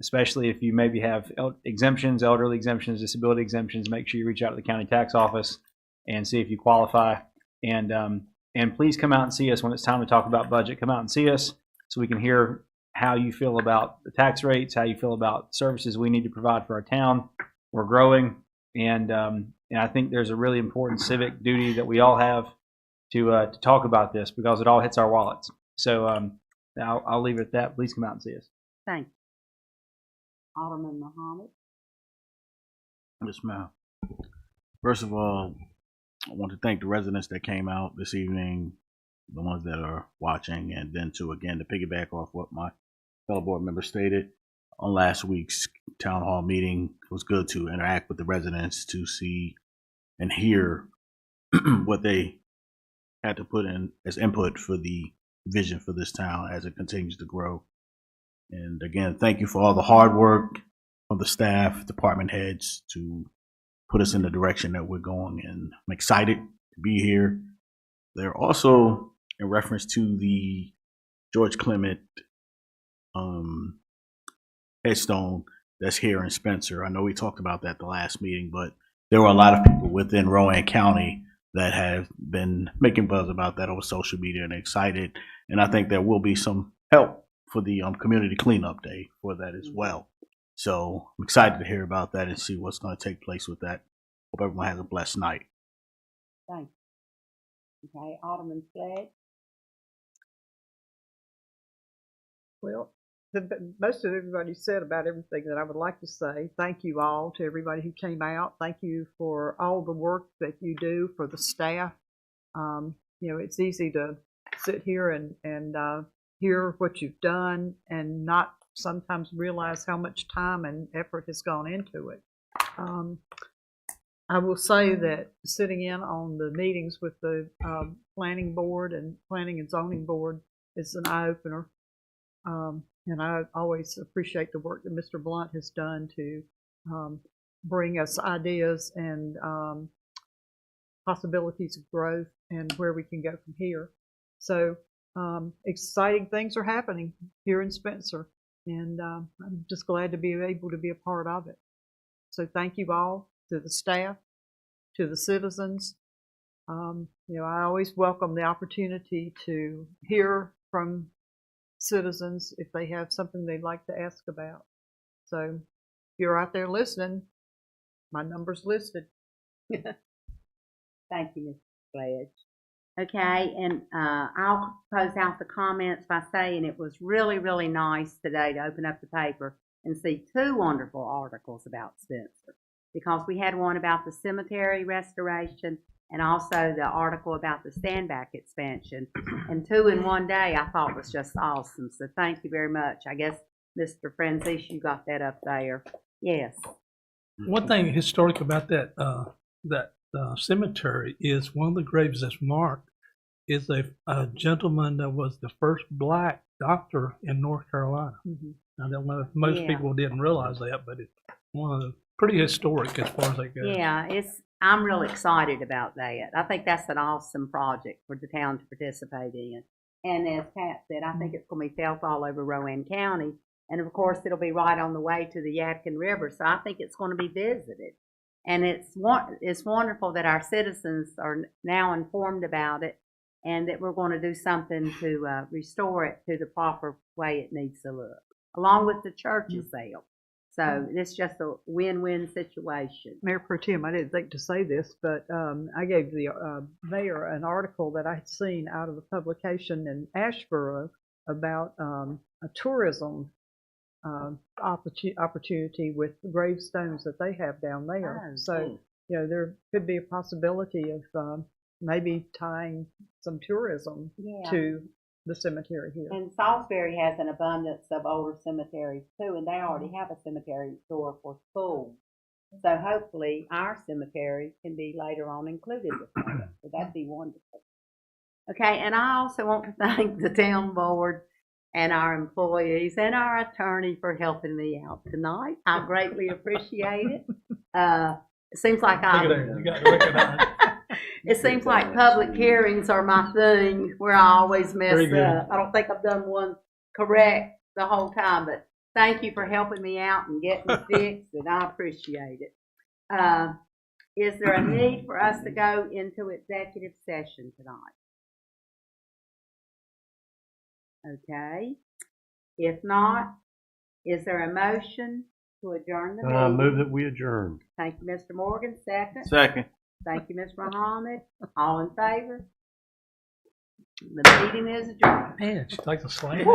especially if you maybe have exemptions, elderly exemptions, disability exemptions, make sure you reach out to the county tax office and see if you qualify. And please come out and see us when it's time to talk about budget. Come out and see us so we can hear how you feel about the tax rates, how you feel about services we need to provide for our town. We're growing, and I think there's a really important civic duty that we all have to talk about this because it all hits our wallets. So I'll leave it at that. Please come out and see us. Thank you. Alderman Muhammad. Yes, ma'am. First of all, I want to thank the residents that came out this evening, the ones that are watching, and then to piggyback off what my fellow board member stated on last week's town hall meeting. It was good to interact with the residents to see and hear what they had to put in as input for the vision for this town as it continues to grow. And again, thank you for all the hard work of the staff, department heads to put us in the direction that we're going. And I'm excited to be here. They're also in reference to the George Clement headstone that's here in Spencer. I know we talked about that the last meeting, but there were a lot of people within Rowan County that have been making buzz about that over social media and excited. And I think there will be some help for the community cleanup day for that as well. So I'm excited to hear about that and see what's going to take place with that. Hope everyone has a blessed night. Thanks. Okay, Alderman Sledge. Well, most of everybody said about everything that I would like to say. Thank you all to everybody who came out. Thank you for all the work that you do for the staff. It's easy to sit here and hear what you've done and not sometimes realize how much time and effort has gone into it. I will say that sitting in on the meetings with the planning board and planning and zoning board is an eye-opener. And I always appreciate the work that Mr. Blunt has done to bring us ideas and possibilities of growth and where we can go from here. So exciting things are happening here in Spencer, and I'm just glad to be able to be a part of it. So thank you all, to the staff, to the citizens. I always welcome the opportunity to hear from citizens if they have something they'd like to ask about. So if you're out there listening, my number's listed. Thank you, Ms. Sledge. Okay, and I'll close out the comments by saying it was really, really nice today to open up the paper and see two wonderful articles about Spencer, because we had one about the cemetery restoration and also the article about the Standback expansion. And two in one day I thought was just awesome. So thank you very much. I guess, Mr. Francis, you got that up there. Yes. One thing historic about that cemetery is one of the graves that's marked is a gentleman that was the first black doctor in North Carolina. Mm-hmm. I don't know if most people didn't realize that, but it's one of the pretty historic as far as that goes. Yeah, I'm real excited about that. I think that's an awesome project for the town to participate in. And as Pat said, I think it's going to be felt all over Rowan County. And of course, it'll be right on the way to the Yadkin River. So I think it's going to be visited. And it's wonderful that our citizens are now informed about it and that we're going to do something to restore it to the proper way it needs to look, along with the church itself. So it's just a win-win situation. Mayor Pro Tem, I didn't think to say this, but I gave the mayor an article that I had seen out of the publication in Ashboro about a tourism opportunity with the gravestones that they have down there. So, there could be a possibility of maybe tying some tourism to the cemetery here. And Salisbury has an abundance of older cemeteries too, and they already have a cemetery store for schools. So hopefully our cemetery can be later on included with that. So that'd be wonderful. Okay, and I also want to thank the town board and our employees and our attorney for helping me out tonight. I greatly appreciate it. It seems like it seems like public hearings are my thing, where I always mess up. I don't think I've done one correct the whole time, but thank you for helping me out and getting it fixed, and I appreciate it. Is there a need for us to go into executive session tonight? Okay. If not, is there a motion to adjourn the meeting? I move that we adjourn. Thank you, Mr. Morgan. Second. Second. Thank you, Ms. Muhammad. All in favor? The meeting is adjourned. Man, she's like a slam.